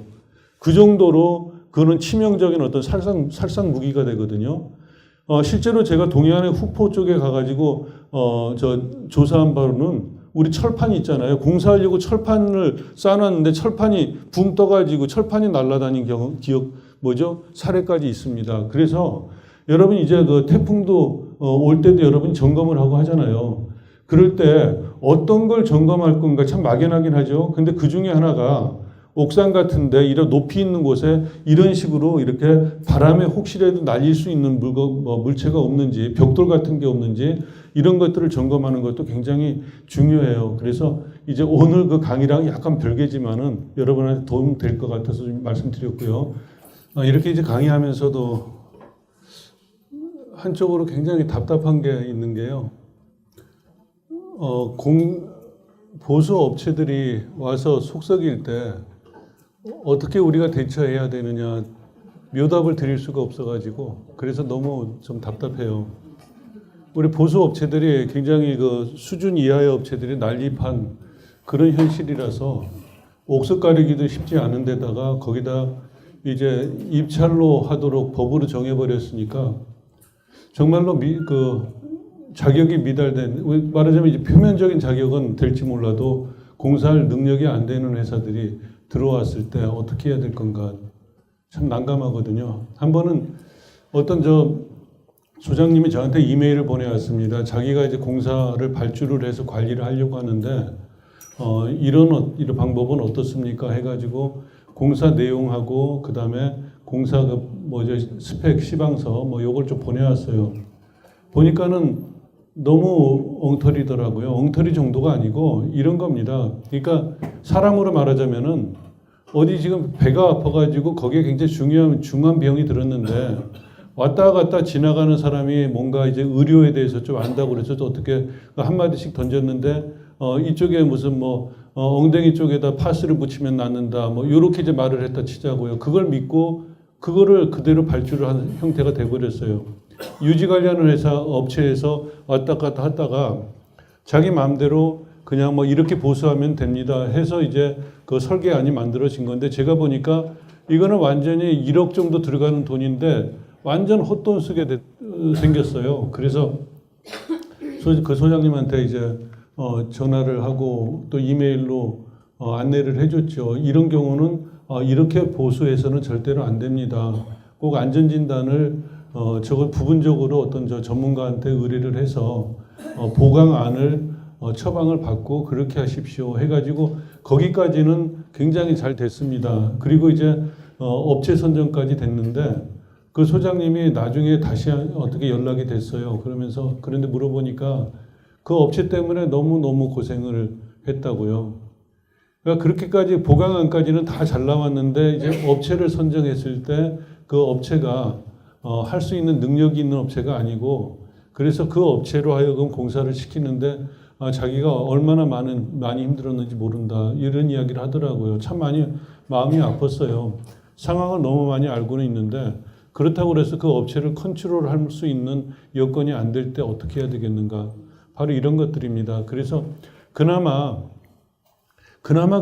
그 정도로 그거는 치명적인 어떤 살상 무기가 되거든요. 실제로 제가 동해안의 후포 쪽에 가가지고 조사한 바로는 우리 철판이 있잖아요. 공사하려고 철판을 쌓아놨는데 철판이 붕 떠가지고 철판이 날아다닌 사례까지 있습니다. 그래서 여러분 이제 태풍도 올 때도 여러분 점검을 하고 하잖아요. 그럴 때 어떤 걸 점검할 건가 참 막연하긴 하죠. 근데 그 중에 하나가 옥상 같은데 이런 높이 있는 곳에 이런 식으로 이렇게 바람에 혹시라도 날릴 수 있는 물체가 없는지 벽돌 같은 게 없는지 이런 것들을 점검하는 것도 굉장히 중요해요. 그래서 이제 오늘 그 강의랑 약간 별개지만은 여러분한테 도움 될 것 같아서 좀 말씀드렸고요. 이렇게 이제 강의하면서도 한쪽으로 굉장히 답답한 게 있는 게요. 보수 업체들이 와서 속썩일 때 어떻게 우리가 대처해야 되느냐 묘답을 드릴 수가 없어가지고 그래서 너무 좀 답답해요. 우리 보수 업체들이 굉장히 그 수준 이하의 업체들이 난립한 그런 현실이라서 옥석 가리기도 쉽지 않은 데다가 거기다 이제 입찰로 하도록 법으로 정해버렸으니까 정말로 자격이 미달된, 말하자면 이제 표면적인 자격은 될지 몰라도 공사할 능력이 안 되는 회사들이 들어왔을 때 어떻게 해야 될 건가 참 난감하거든요. 한 번은 어떤 소장님이 저한테 이메일을 보내왔습니다. 자기가 이제 공사를 발주를 해서 관리를 하려고 하는데 이런 방법은 어떻습니까? 해가지고 공사 내용하고 그 다음에 공사 스펙 시방서 요걸 좀 보내왔어요. 보니까는 너무 엉터리더라고요. 엉터리 정도가 아니고 이런 겁니다. 그러니까 사람으로 말하자면은 어디 지금 배가 아파가지고 거기에 굉장히 중한 병이 들었는데 왔다 갔다 지나가는 사람이 뭔가 이제 의료에 대해서 좀 안다고 그래서 어떻게 한마디씩 던졌는데 이쪽에 무슨 엉덩이 쪽에다 파스를 붙이면 낫는다 요렇게 이제 말을 했다 치자고요. 그걸 믿고 그거를 그대로 발주를 한 형태가 돼버렸어요. 유지 관련 회사 업체에서 왔다 갔다 하다가 자기 마음대로 그냥 이렇게 보수하면 됩니다 해서 이제 그 설계안이 만들어진 건데 제가 보니까 이거는 완전히 1억 정도 들어가는 돈인데 완전 헛돈 쓰게 생겼어요. 그래서 그 소장님한테 이제 전화를 하고 또 이메일로 안내를 해줬죠. 이런 경우는 이렇게 보수해서는 절대로 안 됩니다. 꼭 안전진단을 저걸 부분적으로 어떤 전문가한테 의뢰를 해서 보강안을 처방을 받고 그렇게 하십시오 해가지고 거기까지는 굉장히 잘 됐습니다. 그리고 이제 업체 선정까지 됐는데 그 소장님이 나중에 다시 어떻게 연락이 됐어요. 그런데 물어보니까 그 업체 때문에 너무너무 고생을 했다고요. 그러니까 그렇게까지 보강안까지는 다 잘 나왔는데 이제 업체를 선정했을 때 그 업체가 할 수 있는 능력이 있는 업체가 아니고 그래서 그 업체로 하여금 공사를 시키는데 자기가 얼마나 많이 힘들었는지 모른다 이런 이야기를 하더라고요. 참 많이 마음이 아팠어요. 상황을 너무 많이 알고는 있는데 그렇다고 해서 그 업체를 컨트롤할 수 있는 여건이 안 될 때 어떻게 해야 되겠는가 바로 이런 것들입니다. 그래서 그나마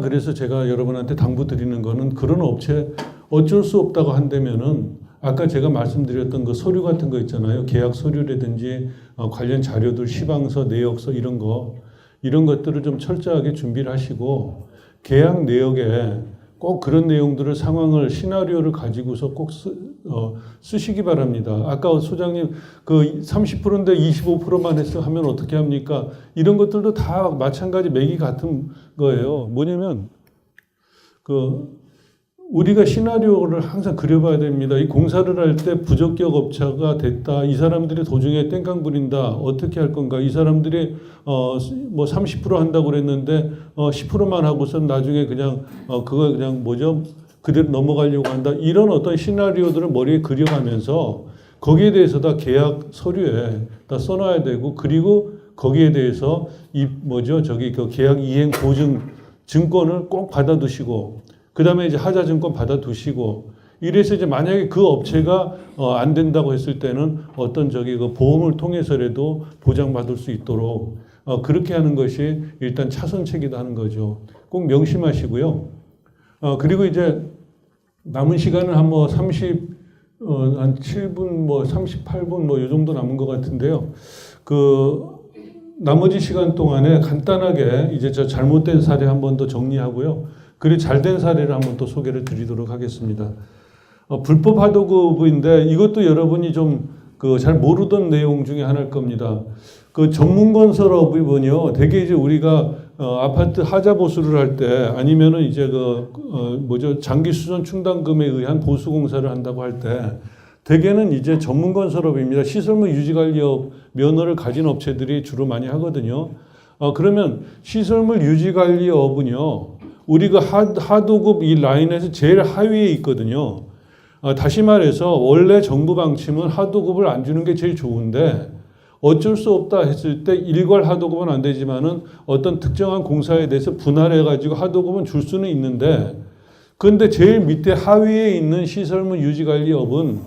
그래서 제가 여러분한테 당부드리는 거는 그런 업체 어쩔 수 없다고 한다면은 아까 제가 말씀드렸던 그 서류 같은 거 있잖아요. 계약 서류라든지 관련 자료들, 시방서, 내역서 이런 것들을 좀 철저하게 준비를 하시고 계약 내역에 꼭 그런 내용들을 시나리오를 가지고서 꼭 쓰시기 바랍니다. 아까 소장님 그 30%인데 25%만 하면 어떻게 합니까? 이런 것들도 다 마찬가지 맥이 같은 거예요. 뭐냐면 우리가 시나리오를 항상 그려봐야 됩니다. 이 공사를 할 때 부적격 업체가 됐다. 이 사람들이 도중에 땡깡 부린다. 어떻게 할 건가? 이 사람들이 30% 한다고 그랬는데 10%만 하고선 나중에 그냥 그거 그냥 그대로 넘어가려고 한다. 이런 어떤 시나리오들을 머리에 그려가면서 거기에 대해서 다 계약 서류에 다 써놔야 되고 그리고 거기에 대해서 그 계약 이행 보증 증권을 꼭 받아두시고 그 다음에 이제 하자증권 받아두시고 이래서 이제 만약에 그 업체가 안 된다고 했을 때는 어떤 그 보험을 통해서라도 보장받을 수 있도록 그렇게 하는 것이 일단 차선책이다 하는 거죠. 꼭 명심하시고요. 그리고 이제 남은 시간은 한 7분, 38분 이 정도 남은 것 같은데요. 나머지 시간 동안에 간단하게 이제 잘못된 사례 한 번 더 정리하고요. 그리고 잘된 사례를 한번 또 소개를 드리도록 하겠습니다. 불법 하도급인데 이것도 여러분이 좀 잘 모르던 내용 중에 하나일 겁니다. 전문건설업이군요. 대개 이제 우리가 아파트 하자 보수를 할 때 아니면은 이제 장기 수전 충당금에 의한 보수 공사를 한다고 할 때 대개는 이제 전문건설업입니다. 시설물 유지관리업 면허를 가진 업체들이 주로 많이 하거든요. 그러면 시설물 유지관리업은요, 우리가 하도급 이 라인에서 제일 하위에 있거든요. 다시 말해서 원래 정부 방침은 하도급을 안 주는 게 제일 좋은데 어쩔 수 없다 했을 때 일괄 하도급은 안 되지만은 어떤 특정한 공사에 대해서 분할해 가지고 하도급은 줄 수는 있는데, 그런데 제일 밑에 하위에 있는 시설물 유지관리업은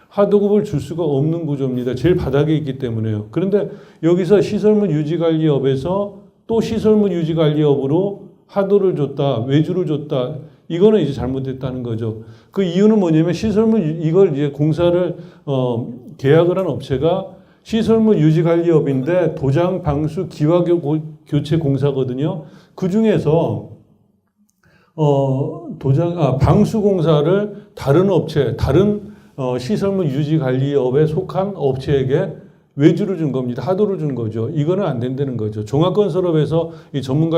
하도급을 줄 수가 없는 구조입니다. 제일 바닥에 있기 때문에요. 그런데 여기서 시설물 유지관리업에서 또 시설물 유지관리업으로 하도를 줬다, 외주를 줬다. 이거는 이제 잘못됐다는 거죠. 그 이유는 뭐냐면 시설물 이걸 이제 공사를 계약을 한 업체가 시설물 유지관리업인데 도장, 방수, 기화 교체 공사거든요. 그 중에서 방수 공사를 다른 업체, 다른 시설물 유지관리업에 속한 업체에게 외주를 준 겁니다. 하도를 준 거죠. 이거는 안 된다는 거죠. 종합건설업에서 이 전문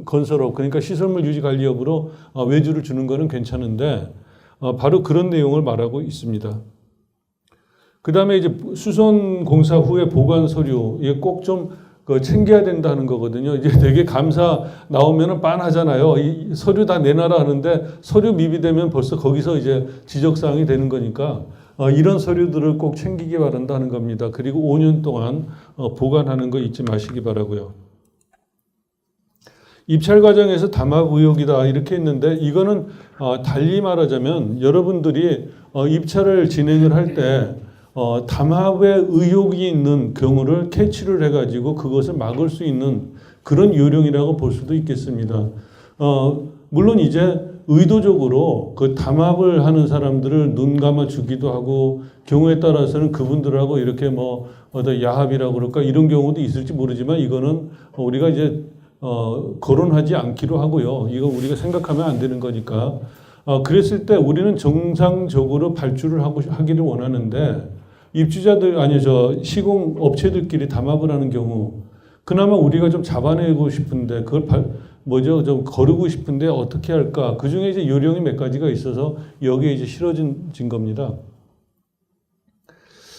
건설업, 그러니까 시설물 유지관리업으로 외주를 주는 거는 괜찮은데 바로 그런 내용을 말하고 있습니다. 그 다음에 이제 수선 공사 후에 보관 서류, 이게 꼭 좀 챙겨야 된다는 거거든요. 이제 되게 감사 나오면은 빤하잖아요. 이 서류 다 내놔라 하는데 서류 미비되면 벌써 거기서 이제 지적사항이 되는 거니까 이런 서류들을 꼭 챙기기 바란다는 겁니다. 그리고 5년 동안 보관하는 거 잊지 마시기 바라고요. 입찰 과정에서 담합 의혹이다 이렇게 했는데 이거는 달리 말하자면 여러분들이 입찰을 진행을 할 때 담합의 의혹이 있는 경우를 캐치를 해가지고 그것을 막을 수 있는 그런 요령이라고 볼 수도 있겠습니다. 물론 이제 의도적으로 그 담합을 하는 사람들을 눈 감아 주기도 하고 경우에 따라서는 그분들하고 이렇게 야합이라고 그럴까 이런 경우도 있을지 모르지만 이거는 우리가 이제 거론하지 않기로 하고요. 이거 우리가 생각하면 안 되는 거니까. 그랬을 때 우리는 정상적으로 발주를 하기를 원하는데 시공 업체들끼리 담합을 하는 경우 그나마 우리가 좀 잡아내고 싶은데 그걸 좀 거르고 싶은데 어떻게 할까? 그 중에 이제 요령이 몇 가지가 있어서 여기에 이제 실어진 겁니다.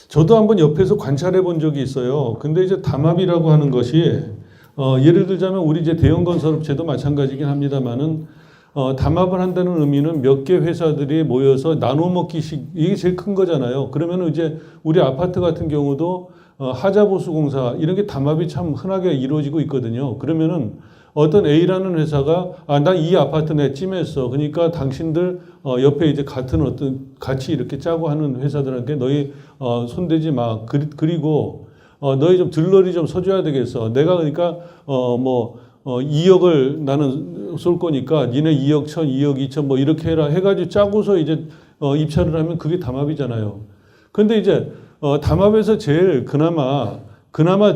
저도 한번 옆에서 관찰해 본 적이 있어요. 근데 이제 담합이라고 하는 것이 예를 들자면 우리 이제 대형 건설업체도 마찬가지긴 합니다만은 담합을 한다는 의미는 몇 개 회사들이 모여서 나눠 먹기식 이게 제일 큰 거잖아요. 그러면은 이제 우리 아파트 같은 경우도 하자보수 공사 이런 게 담합이 참 흔하게 이루어지고 있거든요. 그러면은 어떤 A라는 회사가 나 이 아파트 내 찜했어. 그러니까 당신들 옆에 이제 같이 이렇게 짜고 하는 회사들한테 너희 손대지 마. 그리고 너희 좀 들러리 좀 서줘야 되겠어. 내가 그러니까 2억을 나는 쏠 거니까 니네 2억 1천, 2억 2천 이렇게 해라 해가지고 짜고서 이제 입찰을 하면 그게 담합이잖아요. 근데 이제 담합에서 제일 그나마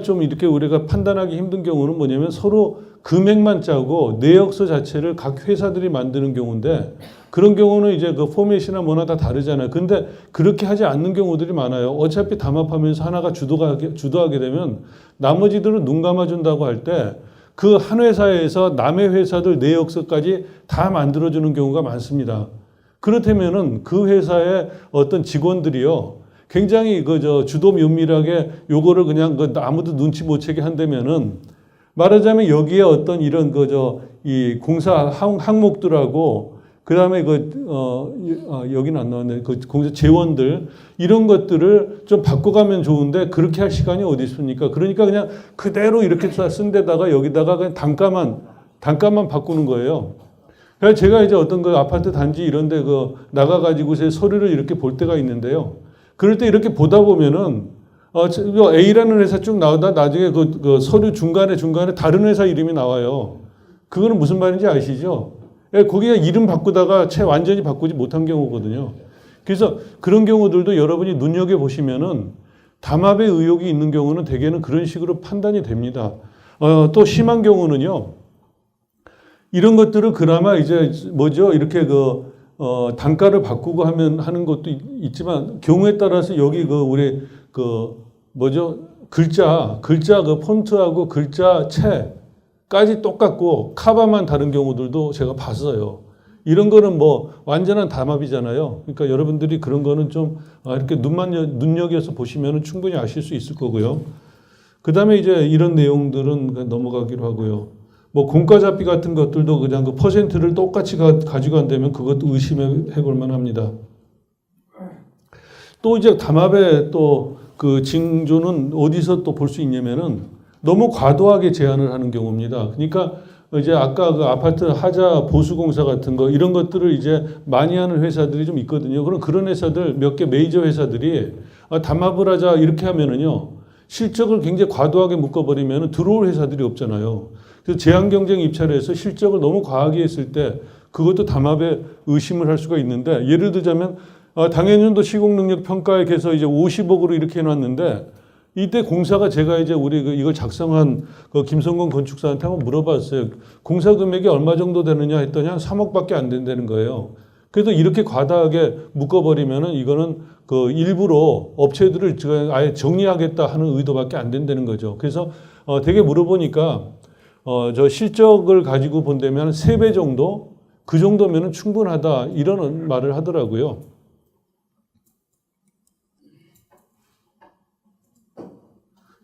좀 이렇게 우리가 판단하기 힘든 경우는 뭐냐면 서로 금액만 짜고 내역서 자체를 각 회사들이 만드는 경우인데 그런 경우는 이제 그 포맷이나 뭐나 다 다르잖아요. 근데 그렇게 하지 않는 경우들이 많아요. 어차피 담합하면서 하나가 주도하게 되면 나머지들은 눈 감아준다고 할 때 그 한 회사에서 남의 회사들 내역서까지 다 만들어주는 경우가 많습니다. 그렇다면은 그 회사의 어떤 직원들이요. 굉장히 주도 면밀하게 요거를 그냥 아무도 눈치 못 채게 한다면은 말하자면 여기에 어떤 이런 이 공사 항목들하고 그 다음에 여기는 안 나왔네. 그 공사 재원들 이런 것들을 좀 바꿔가면 좋은데 그렇게 할 시간이 어디 있습니까? 그러니까 그냥 그대로 이렇게 쓴 데다가 여기다가 그냥 단가만 바꾸는 거예요. 그래서 제가 이제 어떤 아파트 단지 이런 데 나가가지고 제 서류를 이렇게 볼 때가 있는데요. 그럴 때 이렇게 보다 보면은 A라는 회사 쭉 나오다 나중에 그 서류 중간에 다른 회사 이름이 나와요. 그거는 무슨 말인지 아시죠? 거기가 이름 바꾸다가 채 완전히 바꾸지 못한 경우거든요. 그래서 그런 경우들도 여러분이 눈여겨보시면은 담합의 의혹이 있는 경우는 대개는 그런 식으로 판단이 됩니다. 또 심한 경우는요. 이런 것들을 그나마 이제 이렇게 단가를 바꾸고 하는 것도 있지만 경우에 따라서 여기 우리 글자 폰트하고 글자 채까지 똑같고 카바만 다른 경우들도 제가 봤어요. 이런 거는 완전한 담합이잖아요. 그러니까 여러분들이 그런 거는 좀 이렇게 눈여겨서 보시면 충분히 아실 수 있을 거고요. 그다음에 이제 이런 내용들은 넘어가기로 하고요. 뭐 공과잡비 같은 것들도 그냥 그 퍼센트를 똑같이 가지고 간다면 그것도 의심해 볼 만합니다. 또 이제 담합의 또 그 징조는 어디서 또 볼 수 있냐면은 너무 과도하게 제한을 하는 경우입니다. 그러니까 이제 아까 그 아파트 하자 보수공사 같은 거 이런 것들을 이제 많이 하는 회사들이 좀 있거든요. 그럼 그런 회사들 몇 개 메이저 회사들이 담합을 하자 이렇게 하면은요 실적을 굉장히 과도하게 묶어버리면 들어올 회사들이 없잖아요. 그래서 제한 경쟁 입찰에서 실적을 너무 과하게 했을 때 그것도 담합에 의심을 할 수가 있는데 예를 들자면 당해년도 시공능력 평가에 해서 이제 50억으로 이렇게 해놨는데 이때 공사가 제가 이제 우리 이걸 작성한 그 김성건 건축사한테 한번 물어봤어요. 공사 금액이 얼마 정도 되느냐 했더니 한 3억밖에 안 된다는 거예요. 그래서 이렇게 과다하게 묶어버리면은 이거는 그 일부러 업체들을 아예 정리하겠다 하는 의도밖에 안 된다는 거죠. 그래서 되게 물어보니까 저 실적을 가지고 본다면 3배 정도 그 정도면은 충분하다 이런 말을 하더라고요.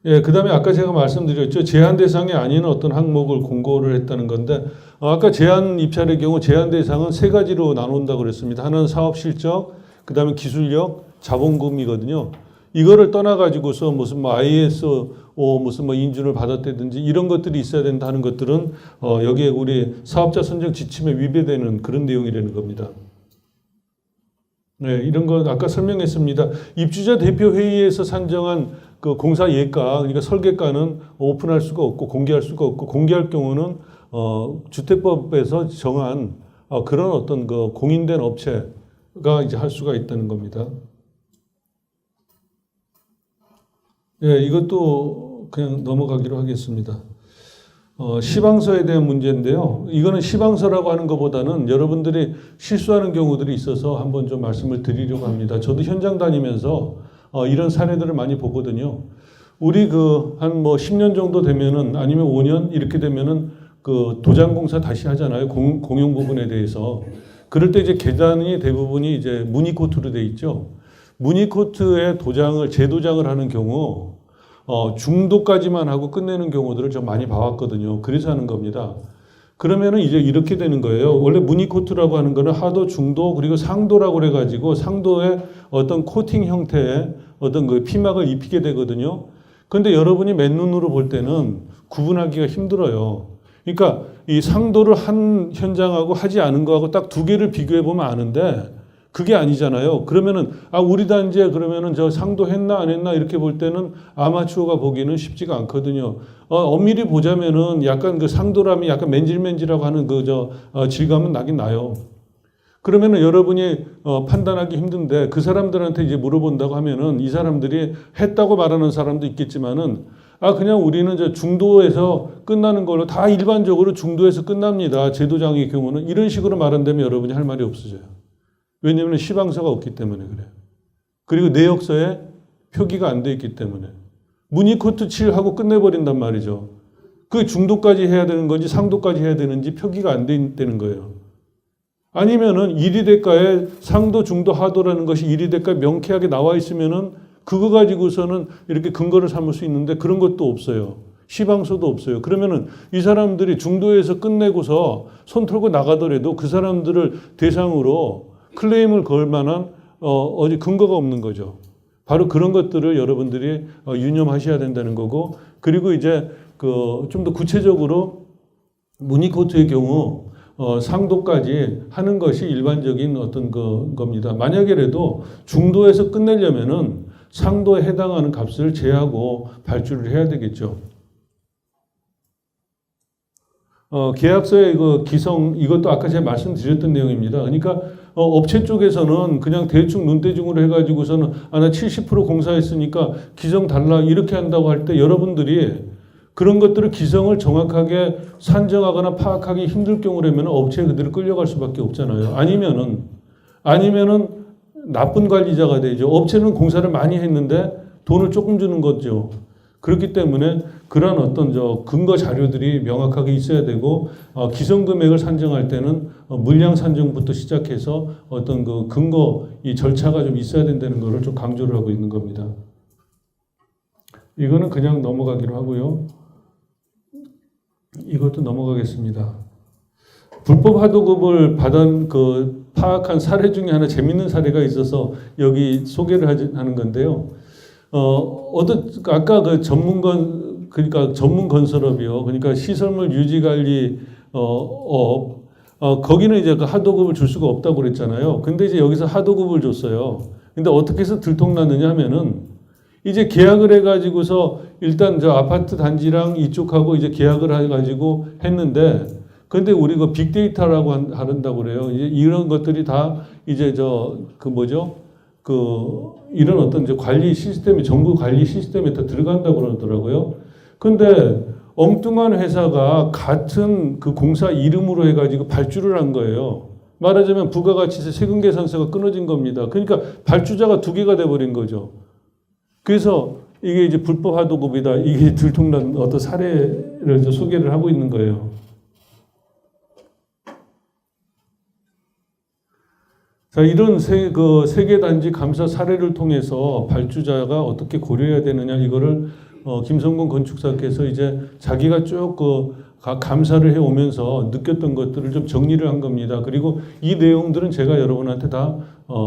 예, 그 다음에 아까 제가 말씀드렸죠. 제한 대상이 아닌 어떤 항목을 공고를 했다는 건데, 아까 제한 입찰의 경우 제한 대상은 3가지로 나눈다고 그랬습니다. 하나는 사업 실적, 그 다음에 기술력, 자본금이거든요. 이거를 떠나가지고서 무슨 뭐 ISO 무슨 뭐 인준을 받았다든지 이런 것들이 있어야 된다는 것들은 여기에 우리 사업자 선정 지침에 위배되는 그런 내용이라는 겁니다. 네, 이런 거 아까 설명했습니다. 입주자 대표 회의에서 산정한 그 공사 예가, 그러니까 설계가는 오픈할 수가 없고 공개할 수가 없고 공개할 경우는 주택법에서 정한 그런 어떤 그 공인된 업체가 이제 할 수가 있다는 겁니다. 예, 이것도 그냥 넘어가기로 하겠습니다. 시방서에 대한 문제인데요. 이거는 시방서라고 하는 것보다는 여러분들이 실수하는 경우들이 있어서 한번 좀 말씀을 드리려고 합니다. 저도 현장 다니면서 이런 사례들을 많이 보거든요. 우리 한 뭐 10년 정도 되면은 아니면 5년 이렇게 되면은 그 도장공사 다시 하잖아요. 공용 부분에 대해서. 그럴 때 이제 계단이 대부분이 이제 무늬코트로 돼 있죠. 무늬코트에 재도장을 하는 경우 중도까지만 하고 끝내는 경우들을 좀 많이 봐왔거든요. 그래서 하는 겁니다. 그러면은 이제 이렇게 되는 거예요. 원래 무늬코트라고 하는 거는 하도, 중도, 그리고 상도라고 그래가지고 상도의 어떤 코팅 형태의 어떤 그 피막을 입히게 되거든요. 그런데 여러분이 맨눈으로 볼 때는 구분하기가 힘들어요. 그러니까 이 상도를 한 현장하고 하지 않은 거하고 딱 2개를 비교해 보면 아는데 그게 아니잖아요. 그러면은 우리 단지에 그러면은 저 상도 했나 안 했나 이렇게 볼 때는 아마추어가 보기는 쉽지가 않거든요. 엄밀히 보자면은 약간 그 상도람이 약간 맨질맨질하고 하는 질감은 나긴 나요. 그러면은 여러분이 판단하기 힘든데 그 사람들한테 이제 물어본다고 하면은 이 사람들이 했다고 말하는 사람도 있겠지만은 그냥 우리는 저 중도에서 끝나는 걸로 다 일반적으로 중도에서 끝납니다. 제도장의 경우는 이런 식으로 말한다면 여러분이 할 말이 없어져요. 왜냐하면 시방서가 없기 때문에 그래요. 그리고 내역서에 표기가 안 돼 있기 때문에. 무늬코트 칠하고 끝내버린단 말이죠. 그 중도까지 해야 되는 건지 상도까지 해야 되는지 표기가 안 돼 있다는 거예요. 아니면은 1위 대가에 상도, 중도, 하도라는 것이 1위 대가에 명쾌하게 나와 있으면은 그거 가지고서는 이렇게 근거를 삼을 수 있는데 그런 것도 없어요. 시방서도 없어요. 그러면은 이 사람들이 중도에서 끝내고서 손 털고 나가더라도 그 사람들을 대상으로 클레임을 걸 만한 어디 근거가 없는 거죠. 바로 그런 것들을 여러분들이 유념하셔야 된다는 거고, 그리고 이제 좀 더 구체적으로 무늬코트의 경우 상도까지 하는 것이 일반적인 어떤 겁니다. 만약에라도 중도에서 끝내려면은 상도에 해당하는 값을 제하고 발주를 해야 되겠죠. 계약서의 기성, 이것도 아까 제가 말씀드렸던 내용입니다. 그러니까 업체 쪽에서는 그냥 대충 눈대중으로 해가지고서는 나 70% 공사했으니까 기성 달라 이렇게 한다고 할 때 여러분들이 그런 것들을 기성을 정확하게 산정하거나 파악하기 힘들 경우라면 업체에 그대로 끌려갈 수밖에 없잖아요. 아니면은 나쁜 관리자가 되죠. 업체는 공사를 많이 했는데 돈을 조금 주는 거죠. 그렇기 때문에 그런 어떤 근거 자료들이 명확하게 있어야 되고, 기성 금액을 산정할 때는 물량 산정부터 시작해서 어떤 그 근거 이 절차가 좀 있어야 된다는 것을 좀 강조를 하고 있는 겁니다. 이거는 그냥 넘어가기로 하고요. 이것도 넘어가겠습니다. 불법 하도급을 받은 파악한 사례 중에 하나 재밌는 사례가 있어서 여기 소개를 하는 건데요. 아까 그 그러니까 전문 건설업이요. 그러니까 시설물 유지 관리 거기는 이제 그 하도급을 줄 수가 없다고 그랬잖아요. 근데 이제 여기서 하도급을 줬어요. 근데 어떻게 해서 들통났느냐 하면은 이제 계약을 해가지고서 일단 저 아파트 단지랑 이쪽하고 이제 계약을 해가지고 했는데 근데 우리가 빅데이터라고 한다고 그래요. 이제 이런 것들이 다 이제 이런 어떤 이제 관리 시스템에 정부 관리 시스템에 다 들어간다고 그러더라고요. 근데 엉뚱한 회사가 같은 그 공사 이름으로 해가지고 발주를 한 거예요. 말하자면 부가가치세 세금 계산서가 끊어진 겁니다. 그러니까 발주자가 두 개가 돼버린 거죠. 그래서 이게 이제 불법 하도급이다. 이게 들통난 어떤 사례를 소개를 하고 있는 거예요. 자, 이런 세계단지 감사 사례를 통해서 발주자가 어떻게 고려해야 되느냐 이거를 김성근 건축사께서 이제 자기가 쭉 감사를 해오면서 느꼈던 것들을 좀 정리를 한 겁니다. 그리고 이 내용들은 제가 여러분한테 다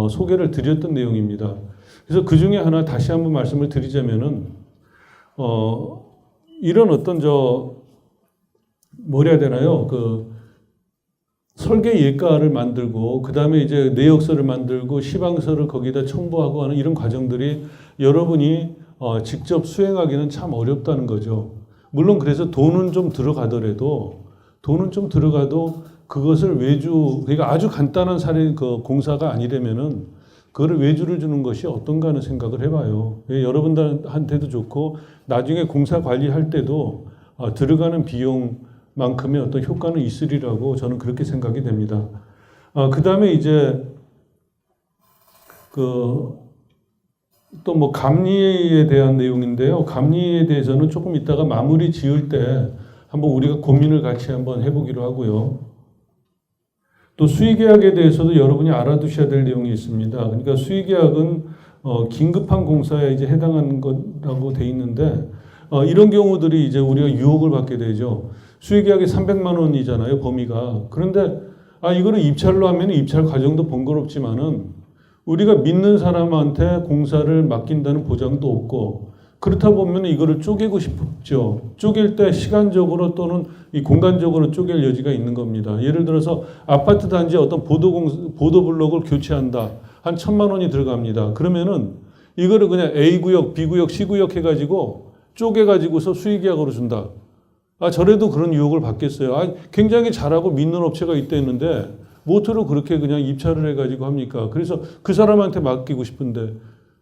소개를 드렸던 내용입니다. 그래서 그 중에 하나 다시 한번 말씀을 드리자면은 이런 어떤 뭐라 해야 되나요? 설계 예가를 만들고 그 다음에 이제 내역서를 만들고 시방서를 거기다 첨부하고 하는 이런 과정들이 여러분이 직접 수행하기는 참 어렵다는 거죠. 물론 그래서 돈은 좀 들어가도 그것을 그러니까 아주 간단한 공사가 아니라면은 그거를 외주를 주는 것이 어떤가 하는 생각을 해봐요. 여러분들한테도 좋고 나중에 공사 관리할 때도 들어가는 비용만큼의 어떤 효과는 있으리라고 저는 그렇게 생각이 됩니다. 그 다음에 이제 또 뭐 감리에 대한 내용인데요. 감리에 대해서는 조금 이따가 마무리 지을 때 한번 우리가 고민을 같이 한번 해보기로 하고요. 또 수의계약에 대해서도 여러분이 알아두셔야 될 내용이 있습니다. 그러니까 수의계약은 긴급한 공사에 이제 해당하는 거라고 돼 있는데 이런 경우들이 이제 우리가 유혹을 받게 되죠. 수의계약이 300만 원이잖아요, 범위가. 그런데 이거를 입찰로 하면 입찰 과정도 번거롭지만은 우리가 믿는 사람한테 공사를 맡긴다는 보장도 없고 그렇다 보면 이거를 쪼개고 싶죠. 쪼갤 때 시간적으로 또는 이 공간적으로 쪼갤 여지가 있는 겁니다. 예를 들어서 아파트 단지에 어떤 보도블록을 교체한다. 한 1,000만 원이 들어갑니다. 그러면은 이거를 그냥 A구역, B구역, C구역 해가지고 쪼개가지고서 수의계약으로 준다. 저래도 그런 유혹을 받겠어요. 굉장히 잘하고 믿는 업체가 있다는데 모토로 그렇게 그냥 입찰을 해가지고 합니까? 그래서 그 사람한테 맡기고 싶은데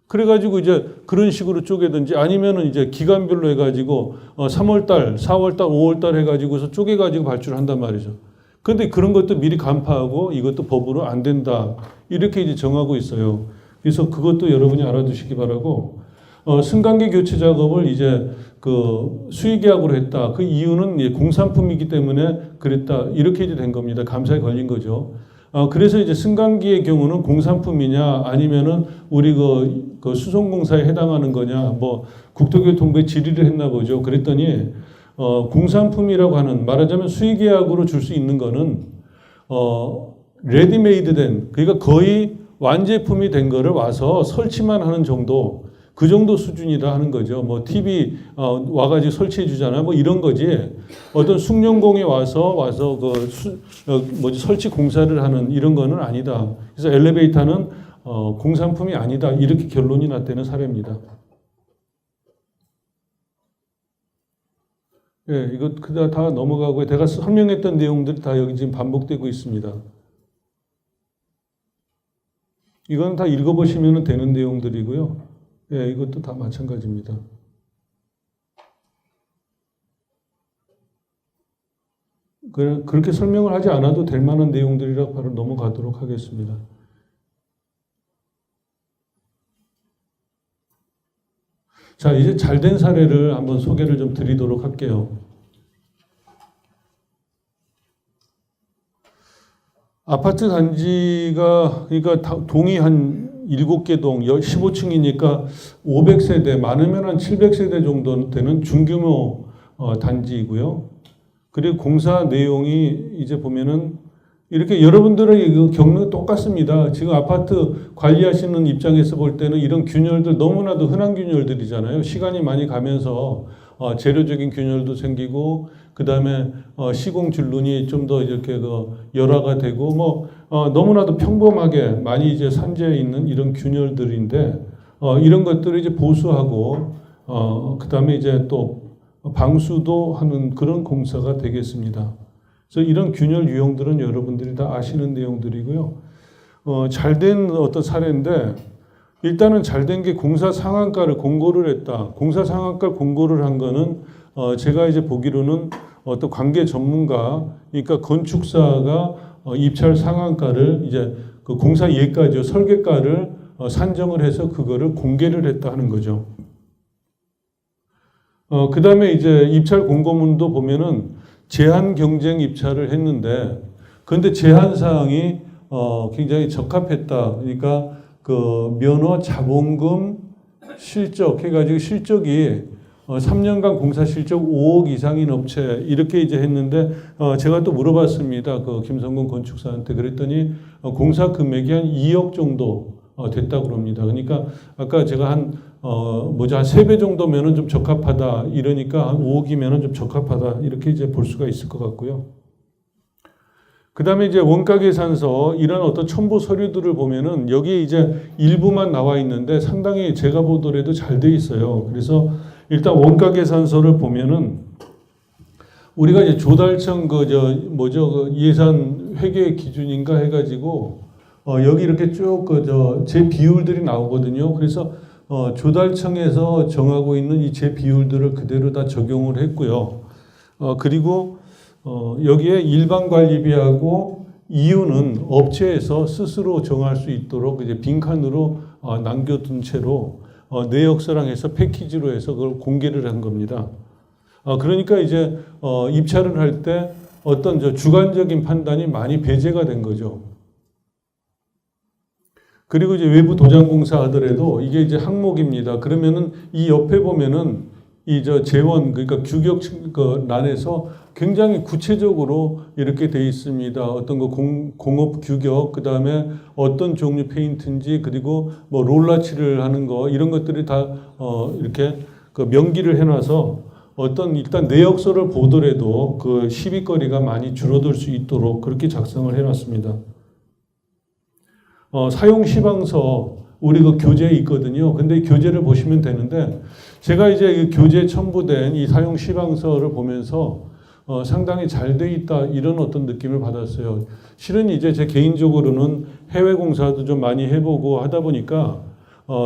그래가지고 이제 그런 식으로 쪼개든지 아니면은 이제 기간별로 해가지고 3월달, 4월달, 5월달 해가지고서 쪼개가지고 발주를 한단 말이죠. 그런데 그런 것도 미리 간파하고 이것도 법으로 안 된다. 이렇게 이제 정하고 있어요. 그래서 그것도 여러분이 알아두시기 바라고 승강기 교체 작업을 이제 수의계약으로 했다. 그 이유는 공산품이기 때문에 그랬다. 이렇게 이제 된 겁니다. 감사에 걸린 거죠. 그래서 이제 승강기의 경우는 공산품이냐 아니면은 우리 수송공사에 해당하는 거냐 뭐 국토교통부에 질의를 했나 보죠. 그랬더니 공산품이라고 하는 말하자면 수의계약으로 줄 수 있는 거는 레디메이드 된 그러니까 거의 완제품이 된 거를 와서 설치만 하는 정도 그 정도 수준이다 하는 거죠. 뭐 TV 와가지고 설치해 주잖아요. 뭐 이런 거지. 어떤 숙련공에 와서 설치 공사를 하는 이런 거는 아니다. 그래서 엘리베이터는 공산품이 아니다. 이렇게 결론이 났다는 사례입니다. 예, 이거 다 넘어가고 제가 설명했던 내용들이 다 여기 지금 반복되고 있습니다. 이건 다 읽어보시면 되는 내용들이고요. 예, 이것도 다 마찬가지입니다. 그렇게 설명을 하지 않아도 될 만한 내용들이라 바로 넘어가도록 하겠습니다. 자, 이제 잘된 사례를 한번 소개를 좀 드리도록 할게요. 아파트 단지가 그러니까 동이 한 7개 동 15층이니까 500세대, 많으면 한 700세대 정도 되는 중규모 단지이고요. 그리고 공사 내용이 이제 보면은 이렇게 여러분들의 경우는 똑같습니다. 지금 아파트 관리하시는 입장에서 볼 때는 이런 균열들 너무나도 흔한 균열들이잖아요. 시간이 많이 가면서 재료적인 균열도 생기고 그 다음에 시공 줄눈이 좀 더 이렇게 열화가 되고 너무나도 평범하게 많이 이제 산재해 있는 이런 균열들인데 이런 것들을 이제 보수하고 그 다음에 이제 또 방수도 하는 그런 공사가 되겠습니다. 그래서 이런 균열 유형들은 여러분들이 다 아시는 내용들이고요. 잘된 어떤 사례인데 일단은 잘된 게 공사 상한가를 공고를 했다. 공사 상한가 공고를 한 거는 제가 이제 보기로는 어떤 관계 전문가, 그러니까 건축사가 입찰 상한가를 이제 그 공사 예가죠, 설계가를 산정을 해서 그거를 공개를 했다 하는 거죠. 그 다음에 이제 입찰 공고문도 보면은 제한 경쟁 입찰을 했는데, 그런데 제한 사항이 굉장히 적합했다. 그러니까 그 면허 자본금 실적 해가지고 실적이 3년간 공사 실적 5억 이상인 업체 이렇게 이제 했는데 제가 또 물어봤습니다. 그 김성근 건축사한테 그랬더니 공사 금액이 한 2억 정도 됐다고 그럽니다. 그러니까 아까 제가 한 3배 정도면은 좀 적합하다 이러니까 한 5억이면은 좀 적합하다 이렇게 이제 볼 수가 있을 것 같고요. 그 다음에 이제 원가계산서 이런 어떤 첨부 서류들을 보면은 여기에 이제 일부만 나와 있는데 상당히 제가 보더라도 잘 돼 있어요. 그래서 일단 원가계산서를 보면은 우리가 이제 조달청 그 예산 회계 기준인가 해가지고 여기 이렇게 쭉 제 비율들이 나오거든요. 그래서 조달청에서 정하고 있는 이 제 비율들을 그대로 다 적용을 했고요. 그리고 여기에 일반 관리비하고 이유는 업체에서 스스로 정할 수 있도록 이제 빈칸으로 남겨둔 채로 내역서랑 해서 패키지로 해서 그걸 공개를 한 겁니다. 그러니까 이제 입찰을 할 때 어떤 주관적인 판단이 많이 배제가 된 거죠. 그리고 이제 외부 도장 공사 하더라도 이게 이제 항목입니다. 그러면은 이 옆에 보면은 이 재원 그러니까 규격 그 란에서 굉장히 구체적으로 이렇게 돼 있습니다. 어떤 거 공업 규격 그 다음에 어떤 종류 페인트인지 그리고 뭐 롤라칠을 하는 거 이런 것들이 다 이렇게 그 명기를 해놔서 어떤 일단 내역서를 보더라도 그 시비거리가 많이 줄어들 수 있도록 그렇게 작성을 해놨습니다. 사용 시방서 우리 그 교재에 있거든요. 근데 이 교재를 보시면 되는데 제가 이제 교재 첨부된 이 사용 시방서를 보면서 상당히 잘 돼 있다 이런 어떤 느낌을 받았어요. 실은 이제 제 개인적으로는 해외 공사도 좀 많이 해보고 하다 보니까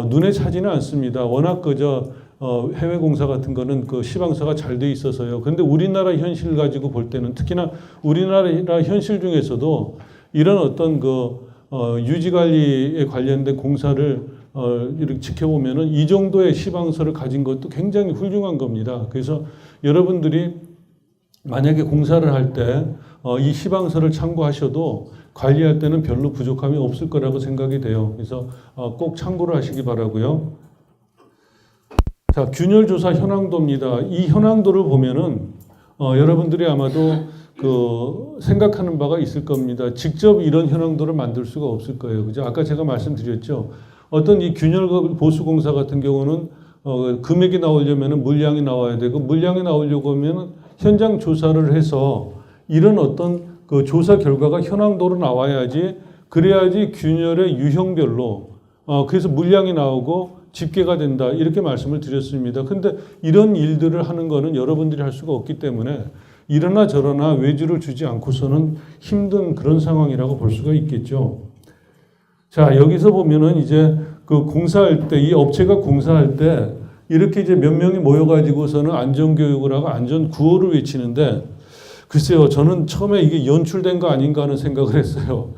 눈에 차지는 않습니다. 워낙 해외 공사 같은 거는 그 시방서가 잘 돼 있어서요. 근데 우리나라 현실 가지고 볼 때는 특히나 우리나라 현실 중에서도 이런 어떤 유지 관리에 관련된 공사를 이렇게 지켜보면은 이 정도의 시방서를 가진 것도 굉장히 훌륭한 겁니다. 그래서 여러분들이 만약에 공사를 할 때 이 시방서를 참고하셔도 관리할 때는 별로 부족함이 없을 거라고 생각이 돼요. 그래서 꼭 참고를 하시기 바라고요. 자, 균열조사 현황도입니다. 이 현황도를 보면은 여러분들이 아마도 생각하는 바가 있을 겁니다. 직접 이런 현황도를 만들 수가 없을 거예요. 그죠? 아까 제가 말씀드렸죠. 어떤 이 균열 보수공사 같은 경우는 금액이 나오려면 물량이 나와야 되고 물량이 나오려고 하면 현장 조사를 해서 이런 어떤 그 조사 결과가 현황도로 나와야지 그래야지 균열의 유형별로 그래서 물량이 나오고 집계가 된다 이렇게 말씀을 드렸습니다. 근데 이런 일들을 하는 거는 여러분들이 할 수가 없기 때문에 이러나 저러나 외주를 주지 않고서는 힘든 그런 상황이라고 볼 수가 있겠죠. 자, 여기서 보면은 이제 그 공사할 때, 이 업체가 공사할 때 이렇게 이제 몇 명이 모여가지고서는 안전교육을 하고 안전구호를 외치는데 글쎄요, 저는 처음에 이게 연출된 거 아닌가 하는 생각을 했어요.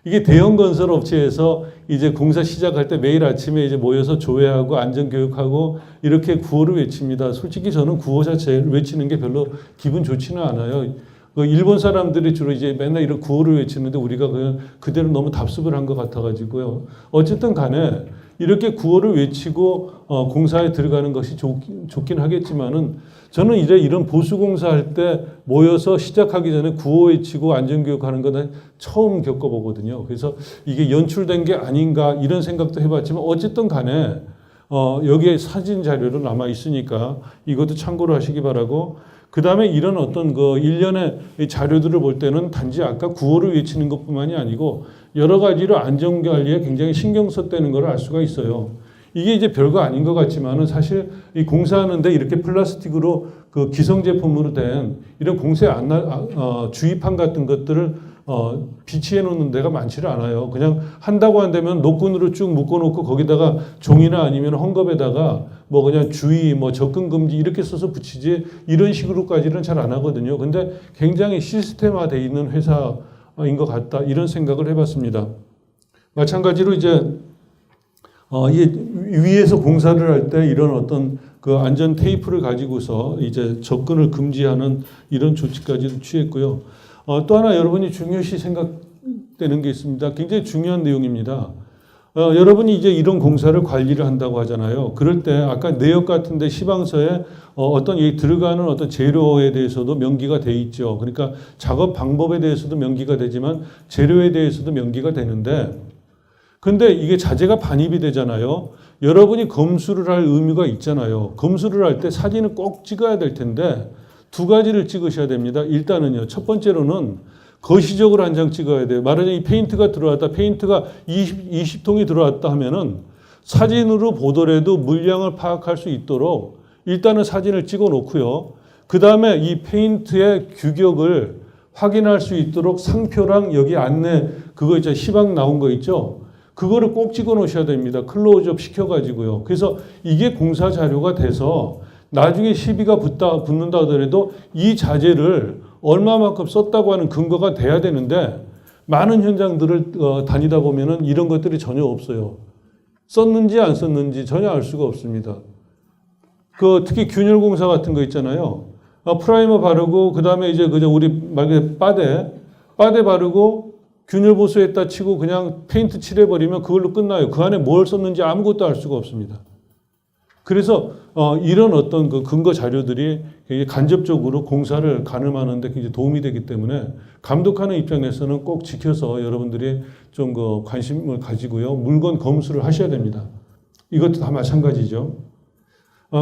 이게 대형 건설 업체에서 이제 공사 시작할 때 매일 아침에 이제 모여서 조회하고 안전교육하고 이렇게 구호를 외칩니다. 솔직히 저는 구호 자체를 외치는 게 별로 기분 좋지는 않아요. 그 일본 사람들이 주로 이제 맨날 이런 구호를 외치는데 우리가 그냥 그대로 너무 답습을 한 것 같아가지고요. 어쨌든 간에 이렇게 구호를 외치고 공사에 들어가는 것이 좋긴 하겠지만은 저는 이제 이런 보수공사 할 때 모여서 시작하기 전에 구호 외치고 안전교육하는 건 처음 겪어보거든요. 그래서 이게 연출된 게 아닌가 이런 생각도 해봤지만 어쨌든 간에 여기에 사진 자료로 남아 있으니까 이것도 참고로 하시기 바라고, 그 다음에 이런 어떤 그 일련의 자료들을 볼 때는 단지 아까 구호를 외치는 것뿐만이 아니고 여러 가지로 안전관리에 굉장히 신경 썼다는 걸 알 수가 있어요. 이게 이제 별거 아닌 것 같지만은 사실 이 공사하는데 이렇게 플라스틱으로 그 기성 제품으로 된 이런 공사 주의판 같은 것들을 비치해 놓는 데가 많지를 않아요. 그냥 한다고 한다면 노끈으로 쭉 묶어 놓고 거기다가 종이나 아니면 헝겊에다가 뭐 그냥 주의, 뭐 접근 금지 이렇게 써서 붙이지 이런 식으로까지는 잘 안 하거든요. 근데 굉장히 시스템화되어 있는 회사인 것 같다 이런 생각을 해봤습니다. 마찬가지로 이제 이 위에서 공사를 할 때 이런 어떤 그 안전 테이프를 가지고서 이제 접근을 금지하는 이런 조치까지도 취했고요. 또 하나 여러분이 중요시 생각되는 게 있습니다. 굉장히 중요한 내용입니다. 여러분이 이제 이런 공사를 관리를 한다고 하잖아요. 그럴 때 아까 내역 같은데 시방서에 어떤 이 들어가는 어떤 재료에 대해서도 명기가 돼 있죠. 그러니까 작업 방법에 대해서도 명기가 되지만 재료에 대해서도 명기가 되는데, 근데 이게 자재가 반입이 되잖아요. 여러분이 검수를 할 의무가 있잖아요. 검수를 할 때 사진을 꼭 찍어야 될 텐데 두 가지를 찍으셔야 됩니다. 일단은요. 첫 번째로는 거시적으로 한 장 찍어야 돼요. 말하자면 이 페인트가 들어왔다. 페인트가 20통이 들어왔다 하면은 사진으로 보더라도 물량을 파악할 수 있도록 일단은 사진을 찍어 놓고요. 그 다음에 이 페인트의 규격을 확인할 수 있도록 상표랑 여기 안내 그거 이제 시방 나온 거 있죠. 그거를 꼭 찍어 놓으셔야 됩니다. 클로즈업 시켜가지고요. 그래서 이게 공사 자료가 돼서 나중에 시비가 붙는다 하더라도 이 자재를 얼마만큼 썼다고 하는 근거가 돼야 되는데 많은 현장들을 다니다 보면은 이런 것들이 전혀 없어요. 썼는지 안 썼는지 전혀 알 수가 없습니다. 특히 균열 공사 같은 거 있잖아요. 프라이머 바르고 그다음에 이제 그저 우리 말그 빠데 바르고 균열 보수했다 치고 그냥 페인트 칠해버리면 그걸로 끝나요. 그 안에 뭘 썼는지 아무것도 알 수가 없습니다. 그래서 이런 어떤 그 근거 자료들이 간접적으로 공사를 가늠하는 데 굉장히 도움이 되기 때문에 감독하는 입장에서는 꼭 지켜서 여러분들이 좀 그 관심을 가지고요. 물건 검수를 하셔야 됩니다. 이것도 다 마찬가지죠.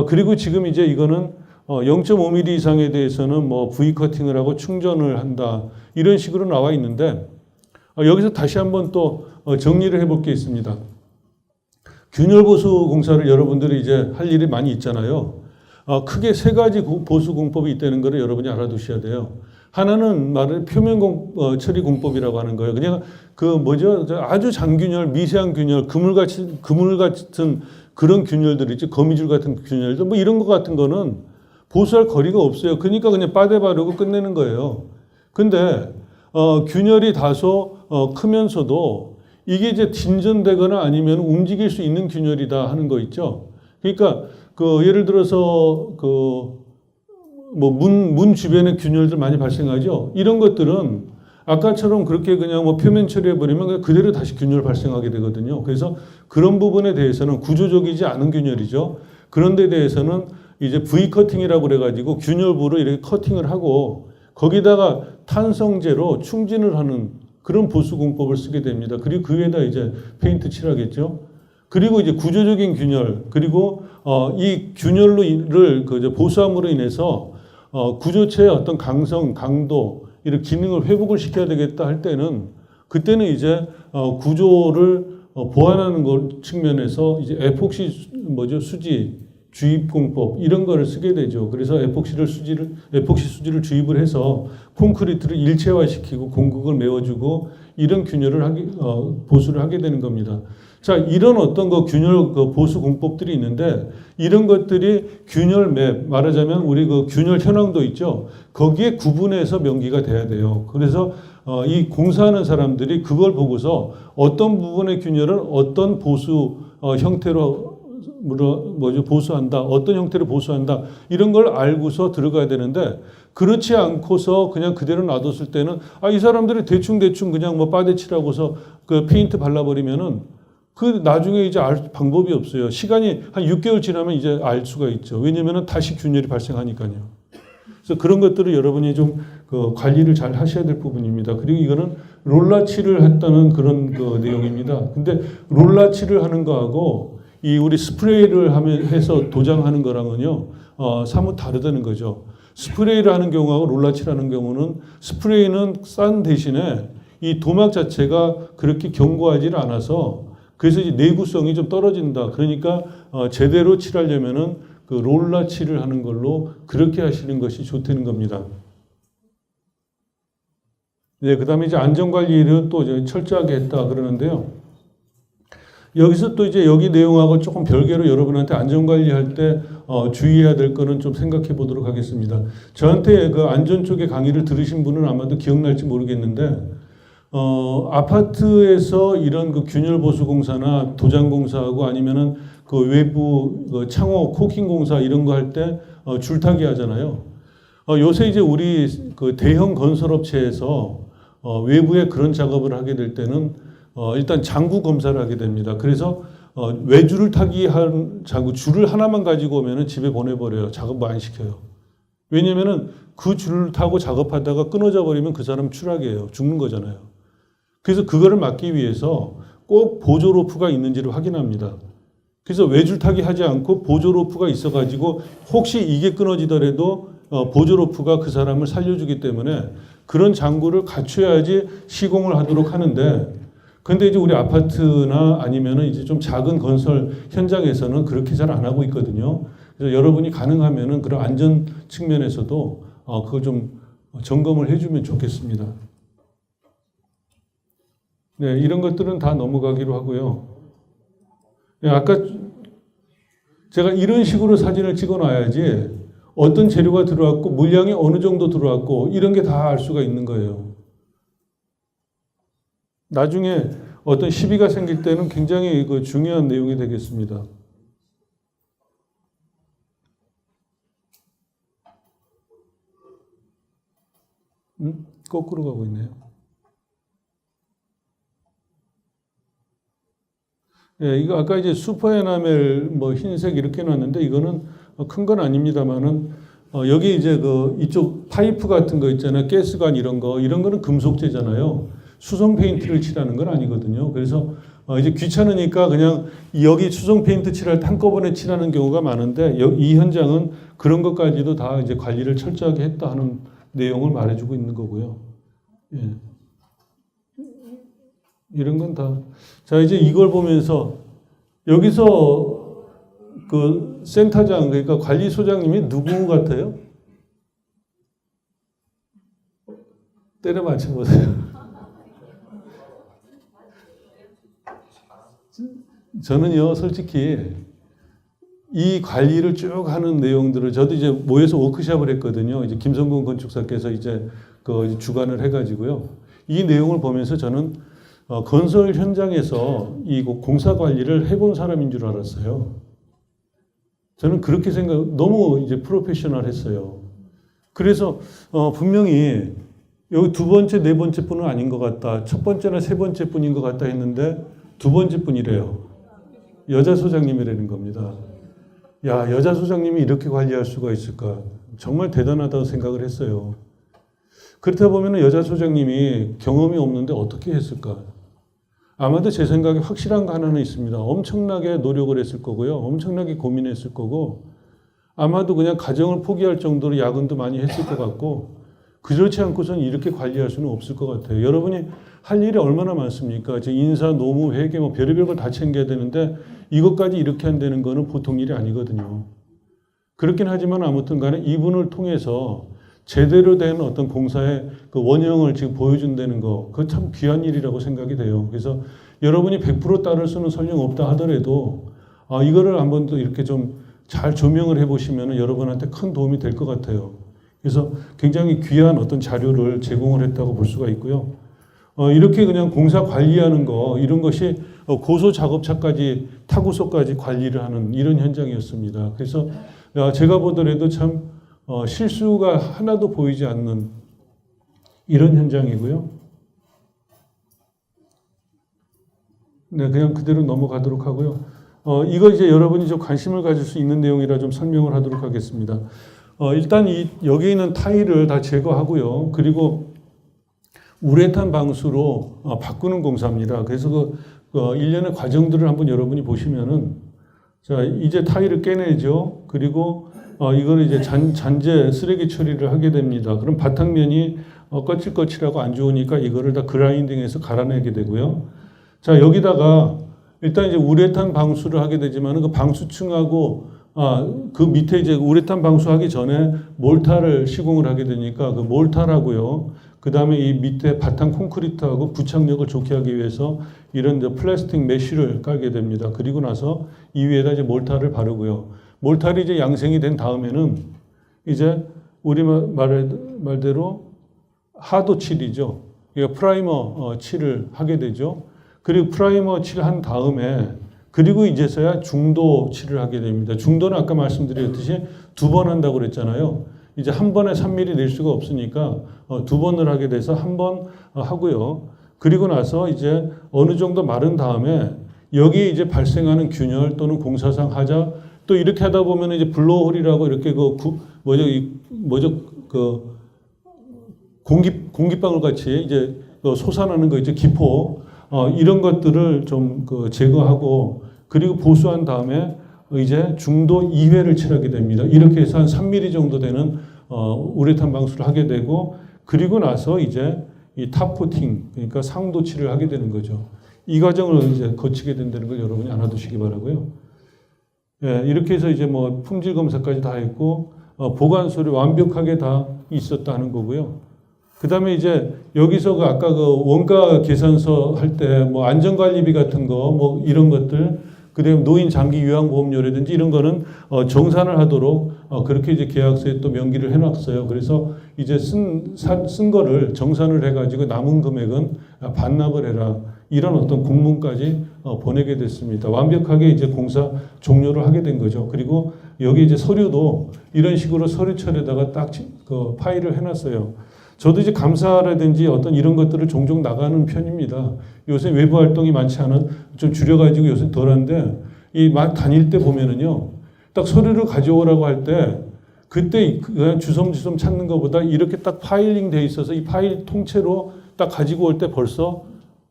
그리고 지금 이제 이거는 0.5mm 이상에 대해서는 뭐 V 커팅을 하고 충전을 한다. 이런 식으로 나와 있는데 여기서 다시 한번 또 정리를 해볼 게 있습니다. 균열 보수 공사를 여러분들이 이제 할 일이 많이 있잖아요. 크게 세 가지 보수 공법이 있다는 것을 여러분이 알아두셔야 돼요. 하나는 표면 처리 공법이라고 하는 거예요. 그냥 아주 장균열, 미세한 균열, 그물 같은 그런 균열들 있지, 거미줄 같은 균열들, 뭐 이런 거 같은 거는 보수할 거리가 없어요. 그러니까 그냥 빠대 바르고 끝내는 거예요. 근데 균열이 다소 크면서도 이게 이제 진전되거나 아니면 움직일 수 있는 균열이다 하는 거 있죠. 그러니까 예를 들어서 문 주변에 균열들 많이 발생하죠. 이런 것들은 아까처럼 그렇게 그냥 표면 처리해 버리면 그냥 그대로 다시 균열 발생하게 되거든요. 그래서 그런 부분에 대해서는 구조적이지 않은 균열이죠. 그런 데 대해서는 이제 V 커팅이라고 그래가지고 균열부로 이렇게 커팅을 하고 거기다가 탄성제로 충진을 하는 그런 보수 공법을 쓰게 됩니다. 그리고 그 위에다 이제 페인트 칠하겠죠. 그리고 이제 구조적인 균열, 그리고 이 균열을 보수함으로 인해서 구조체의 어떤 강성, 강도 이런 기능을 회복을 시켜야 되겠다 할 때는 그때는 이제 구조를 보완하는 것 측면에서 이제 에폭시 수지 주입 공법 이런 거를 쓰게 되죠. 그래서 에폭시 수지를 주입을 해서 콘크리트를 일체화시키고 공극을 메워주고 이런 균열을 보수를 하게 되는 겁니다. 자, 이런 어떤 균열 보수 공법들이 있는데 이런 것들이 균열 맵, 말하자면 우리 균열 현황도 있죠. 거기에 구분해서 명기가 돼야 돼요. 그래서 이 공사하는 사람들이 그걸 보고서 어떤 부분의 균열을 어떤 보수 형태로 보수한다, 어떤 형태로 보수한다 이런 걸 알고서 들어가야 되는데 그렇지 않고서 그냥 그대로 놔뒀을 때는 이 사람들이 대충 그냥 뭐 빠대치라고서 그 페인트 발라버리면은 그 나중에 이제 알 방법이 없어요. 시간이 한 6개월 지나면 이제 알 수가 있죠. 왜냐면은 다시 균열이 발생하니까요. 그래서 그런 것들을 여러분이 좀 그 관리를 잘 하셔야 될 부분입니다. 그리고 이거는 롤라칠을 했다는 그런 그 내용입니다. 근데 롤라칠을 하는 거하고 이 우리 스프레이를 해서 도장하는 거랑은요, 사뭇 다르다는 거죠. 스프레이를 하는 경우하고 롤라칠 하는 경우는 스프레이는 싼 대신에 이 도막 자체가 그렇게 견고하지 않아서 그래서 이제 내구성이 좀 떨어진다. 그러니까 제대로 칠하려면은 그 롤라칠을 하는 걸로 그렇게 하시는 것이 좋다는 겁니다. 네, 그다음에 이제 안전관리를 또 이제 철저하게 했다 그러는데요. 여기서 또 이제 여기 내용하고 조금 별개로 여러분한테 안전관리할 때 주의해야 될 거는 좀 생각해 보도록 하겠습니다. 저한테 그 안전 쪽의 강의를 들으신 분은 아마도 기억날지 모르겠는데 아파트에서 이런 그 균열 보수 공사나 도장 공사하고 아니면은 그 외부 그 창호 코킹 공사 이런 거 할 때 줄타기 하잖아요. 요새 이제 우리 그 대형 건설업체에서 외부에 그런 작업을 하게 될 때는 일단 장구 검사를 하게 됩니다. 그래서 외줄을 타기 한 장구 줄을 하나만 가지고 오면은 집에 보내버려요. 작업 안 시켜요. 왜냐면은 그 줄을 타고 작업하다가 끊어져 버리면 그 사람 추락이에요. 죽는 거잖아요. 그래서 그거를 막기 위해서 꼭 보조 로프가 있는지를 확인합니다. 그래서 외줄 타기 하지 않고 보조 로프가 있어가지고 혹시 이게 끊어지더라도 보조 로프가 그 사람을 살려주기 때문에 그런 장구를 갖춰야지 시공을 하도록 하는데, 근데 이제 우리 아파트나 아니면은 이제 좀 작은 건설 현장에서는 그렇게 잘 안 하고 있거든요. 그래서 여러분이 가능하면은 그런 안전 측면에서도 그걸 좀 점검을 해주면 좋겠습니다. 네, 이런 것들은 다 넘어가기로 하고요. 네, 아까 제가 이런 식으로 사진을 찍어 놔야지 어떤 재료가 들어왔고 물량이 어느 정도 들어왔고 이런 게 다 알 수가 있는 거예요. 나중에 어떤 시비가 생길 때는 굉장히 그 중요한 내용이 되겠습니다. 거꾸로 가고 있네요. 예, 이거 아까 이제 슈퍼 에나멜 뭐 흰색 이렇게 놨는데 이거는 큰 건 아닙니다만은 여기 이제 그 이쪽 파이프 같은 거 있잖아요. 가스관 이런 거는 금속재잖아요. 수성 페인트를 칠하는 건 아니거든요. 그래서 이제 귀찮으니까 그냥 여기 수성 페인트 칠할 때 한꺼번에 칠하는 경우가 많은데 이 현장은 그런 것까지도 다 이제 관리를 철저하게 했다 하는 내용을 말해주고 있는 거고요. 예. 이런 건 다. 자, 이제 이걸 보면서 여기서 그 센터장, 그러니까 관리소장님이 누구 같아요? 때려 맞춰보세요. 저는요, 솔직히 이 관리를 쭉 하는 내용들을 저도 이제 모여서 워크숍을 했거든요. 이제 김성근 건축사께서 이제 그 주관을 해가지고요. 이 내용을 보면서 저는 건설 현장에서 이 공사 관리를 해본 사람인 줄 알았어요. 저는 그렇게 너무 이제 프로페셔널했어요. 그래서 분명히 여기 두 번째, 네 번째 분은 아닌 것 같다. 첫 번째나 세 번째 분인 것 같다 했는데 두 번째 분이래요. 여자 소장님이라는 겁니다. 야, 여자 소장님이 이렇게 관리할 수가 있을까? 정말 대단하다고 생각을 했어요. 그렇다 보면 여자 소장님이 경험이 없는데 어떻게 했을까? 아마도 제 생각에 확실한 거 하나는 있습니다. 엄청나게 노력을 했을 거고요. 엄청나게 고민했을 거고 아마도 그냥 가정을 포기할 정도로 야근도 많이 했을 것 같고 그렇지 않고서는 이렇게 관리할 수는 없을 것 같아요. 여러분이 할 일이 얼마나 많습니까? 이제 인사, 노무, 회계 뭐 별의별 걸 다 챙겨야 되는데 이것까지 이렇게 한다는 거는 보통 일이 아니거든요. 그렇긴 하지만 아무튼 간에 이분을 통해서 제대로 된 어떤 공사의 그 원형을 지금 보여준다는 거, 그거 참 귀한 일이라고 생각이 돼요. 그래서 여러분이 100% 따를 수는 설령 없다 하더라도 이거를 한번 또 이렇게 좀 잘 조명을 해보시면 여러분한테 큰 도움이 될 것 같아요. 그래서 굉장히 귀한 어떤 자료를 제공을 했다고 볼 수가 있고요. 이렇게 그냥 공사 관리하는 거, 이런 것이 고소 작업차까지 타고서까지 관리를 하는 이런 현장이었습니다. 그래서 제가 보더라도 참 실수가 하나도 보이지 않는 이런 현장이고요. 네, 그냥 그대로 넘어가도록 하고요. 이거 이제 여러분이 좀 관심을 가질 수 있는 내용이라 좀 설명을 하도록 하겠습니다. 일단 여기 있는 타일을 다 제거하고요. 그리고 우레탄 방수로 바꾸는 공사입니다. 그래서 일련의 과정들을 한번 여러분이 보시면은, 자, 이제 타일을 깨내죠. 그리고 이거를 이제 잔재 쓰레기 처리를 하게 됩니다. 그럼 바탕면이 거칠거칠하고 안 좋으니까 이거를 다 그라인딩해서 갈아내게 되고요. 자, 여기다가 일단 이제 우레탄 방수를 하게 되지만은 그 방수층하고 그 밑에 이제 우레탄 방수하기 전에 몰타를 시공을 하게 되니까 그 몰타라고요. 그 다음에 이 밑에 바탕 콘크리트하고 부착력을 좋게 하기 위해서 이런 이제 플라스틱 메쉬를 깔게 됩니다. 그리고 나서 이 위에다 이제 몰타를 바르고요. 몰타를 이제 양생이 된 다음에는 이제 우리 말대로 하도 칠이죠. 그러니까 프라이머 칠을 하게 되죠. 그리고 프라이머 칠한 다음에 그리고 이제서야 중도 칠을 하게 됩니다. 중도는 아까 말씀드렸듯이 2번 한다고 그랬잖아요. 이제 한 번에 3mm 낼 수가 없으니까 2번을 하게 돼서 한 번 하고요. 그리고 나서 이제 어느 정도 마른 다음에 여기에 이제 발생하는 균열 또는 공사상 하자 또 이렇게 하다 보면 이제 블로홀이라고 이렇게 공기방울 같이 이제 솟아나는 거 이제 기포 이런 것들을 좀 제거하고 그리고 보수한 다음에 이제 중도 2회를 칠하게 됩니다. 이렇게 해서 한 3mm 정도 되는 우레탄 방수를 하게 되고 그리고 나서 이제 이 탑 코팅 그러니까 상도 칠을 하게 되는 거죠. 이 과정을 이제 거치게 된다는 걸 여러분이 알아두시기 바라고요. 예, 이렇게 해서 이제 뭐 품질 검사까지 다 했고 보관소리 완벽하게 다 있었다는 거고요. 그 다음에 이제 여기서 아까 원가 계산서 할 때 뭐 안전관리비 같은 거 뭐 이런 것들 그다음에 노인 장기 요양보험료라든지 이런 거는 정산을 하도록 그렇게 이제 계약서에 또 명기를 해놨어요. 그래서 이제 쓴 거를 정산을 해가지고 남은 금액은 반납을 해라. 이런 어떤 공문까지 보내게 됐습니다. 완벽하게 이제 공사 종료를 하게 된 거죠. 그리고 여기 이제 서류도 이런 식으로 서류철에다가 딱 그 파일을 해놨어요. 저도 이제 감사라든지 어떤 이런 것들을 종종 나가는 편입니다. 요새 외부 활동이 많지 않은 좀 줄여가지고 요새 덜한데 이 막 다닐 때 보면은요, 딱 서류를 가져오라고 할 때 그때 그냥 주섬주섬 찾는 것보다 이렇게 딱 파일링 돼 있어서 이 파일 통째로 딱 가지고 올 때 벌써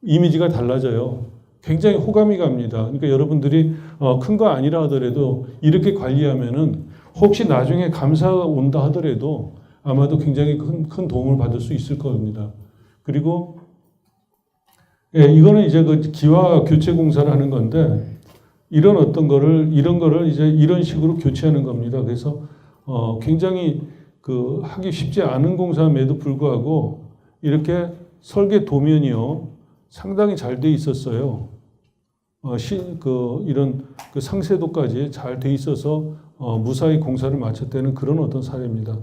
이미지가 달라져요. 굉장히 호감이 갑니다. 그러니까 여러분들이 큰 거 아니라 하더라도 이렇게 관리하면은 혹시 나중에 감사가 온다 하더라도 아마도 굉장히 큰 도움을 받을 수 있을 겁니다. 그리고 예, 이거는 이제 그 기와 교체 공사를 하는 건데 이런 거를 이제 이런 식으로 교체하는 겁니다. 그래서 굉장히 하기 쉽지 않은 공사임에도 불구하고 이렇게 설계 도면이요 상당히 잘 돼 있었어요. 이런 상세도까지 잘 돼 있어서 무사히 공사를 마쳤다는 그런 어떤 사례입니다.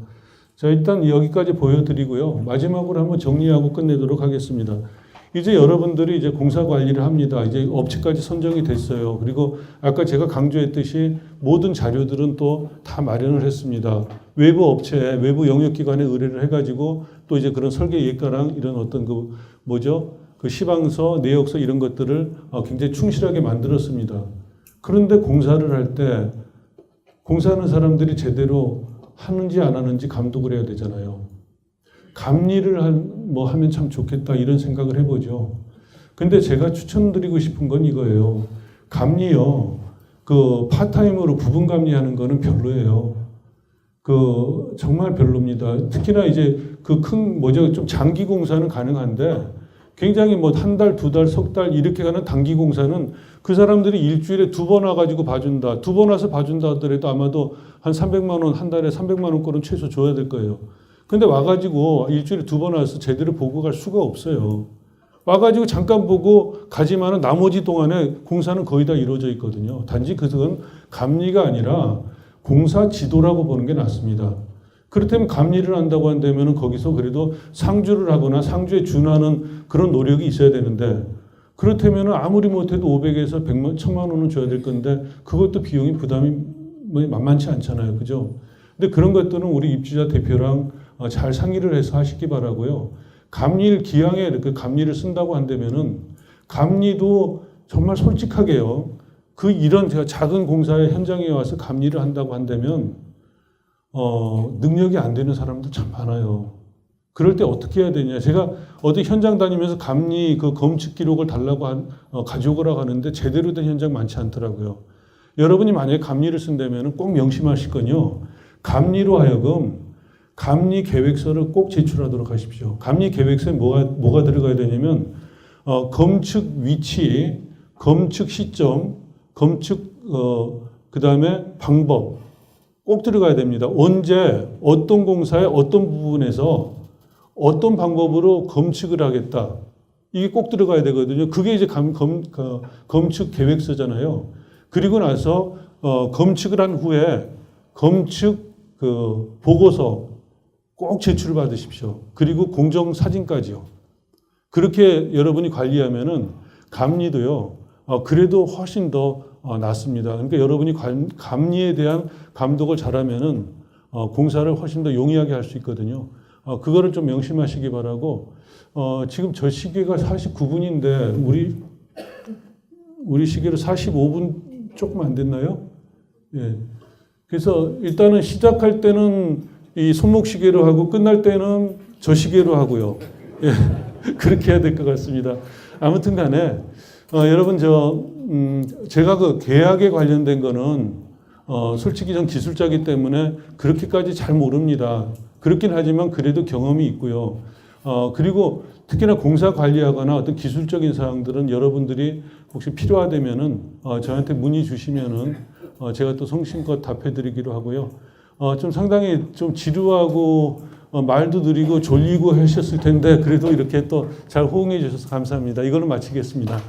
자, 일단 여기까지 보여드리고요. 마지막으로 한번 정리하고 끝내도록 하겠습니다. 이제 여러분들이 이제 공사 관리를 합니다. 이제 업체까지 선정이 됐어요. 그리고 아까 제가 강조했듯이 모든 자료들은 또 다 마련을 했습니다. 외부 업체, 외부 영역기관에 의뢰를 해가지고 또 이제 그런 설계 예가랑 이런 어떤 그 시방서, 내역서 이런 것들을 굉장히 충실하게 만들었습니다. 그런데 공사를 할 때 공사하는 사람들이 제대로 하는지 안 하는지 감독을 해야 되잖아요. 감리를 하면 참 좋겠다 이런 생각을 해보죠. 근데 제가 추천드리고 싶은 건 이거예요. 감리요. 파타임으로 부분 감리하는 거는 별로예요. 정말 별로입니다. 특히나 이제 좀 장기 공사는 가능한데 굉장히 뭐 한 달, 2달, 석 달 이렇게 가는 단기 공사는 그 사람들이 일주일에 2번 와가지고 봐준다. 2번 와서 봐준다 하더라도 아마도 한 300만 원, 한 달에 300만 원꼴은 최소 줘야 될 거예요. 근데 와가지고 일주일에 2번 와서 제대로 보고 갈 수가 없어요. 와가지고 잠깐 보고 가지만은 나머지 동안에 공사는 거의 다 이루어져 있거든요. 단지 그것은 감리가 아니라 공사 지도라고 보는 게 낫습니다. 그렇다면 감리를 한다고 한다면 거기서 그래도 상주를 하거나 상주에 준하는 그런 노력이 있어야 되는데 그렇다면 아무리 못해도 500에서 100만, 1000만 원은 줘야 될 건데 그것도 비용이 부담이 만만치 않잖아요. 그죠? 근데 그런 것들은 우리 입주자 대표랑 잘 상의를 해서 하시기 바라고요. 감리를 기왕에 이렇게 감리를 쓴다고 한다면은 감리도 정말 솔직하게요. 그 이런 제가 작은 공사의 현장에 와서 감리를 한다고 한다면 능력이 안 되는 사람들 참 많아요. 그럴 때 어떻게 해야 되냐. 제가 어디 현장 다니면서 감리 그 검측 기록을 달라고 가져오라고 하는데 제대로 된 현장 많지 않더라고요. 여러분이 만약에 감리를 쓴다면 꼭 명심하실 건요. 감리로 하여금 감리 계획서를 꼭 제출하도록 하십시오. 감리 계획서에 뭐가 들어가야 되냐면 검측 위치, 검측 시점, 검측 그다음에 방법 꼭 들어가야 됩니다. 언제 어떤 공사의 어떤 부분에서 어떤 방법으로 검측을 하겠다. 이게 꼭 들어가야 되거든요. 그게 이제 검측 계획서잖아요. 그리고 나서 검측을 한 후에 검측 그 보고서 꼭 제출을 받으십시오. 그리고 공정 사진까지요. 그렇게 여러분이 관리하면은 감리도요. 그래도 훨씬 더 낫습니다. 그러니까 여러분이 감리에 대한 감독을 잘하면은 공사를 훨씬 더 용이하게 할 수 있거든요. 그거를 좀 명심하시기 바라고. 지금 저 시계가 49분인데 우리 시계로 45분 조금 안 됐나요? 예. 그래서 일단은 시작할 때는 이 손목 시계로 하고 끝날 때는 저 시계로 하고요. 예. 그렇게 해야 될 것 같습니다. 아무튼 간에 여러분 제가 그 계약에 관련된 거는 솔직히 전 기술자이기 때문에 그렇게까지 잘 모릅니다. 그렇긴 하지만 그래도 경험이 있고요. 그리고 특히나 공사 관리하거나 어떤 기술적인 사항들은 여러분들이 혹시 필요하다면은 저한테 문의 주시면은 제가 또 성심껏 답해드리기로 하고요. 좀 상당히 좀 지루하고 말도 느리고 졸리고 하셨을 텐데 그래도 이렇게 또 잘 호응해 주셔서 감사합니다. 이걸로 마치겠습니다.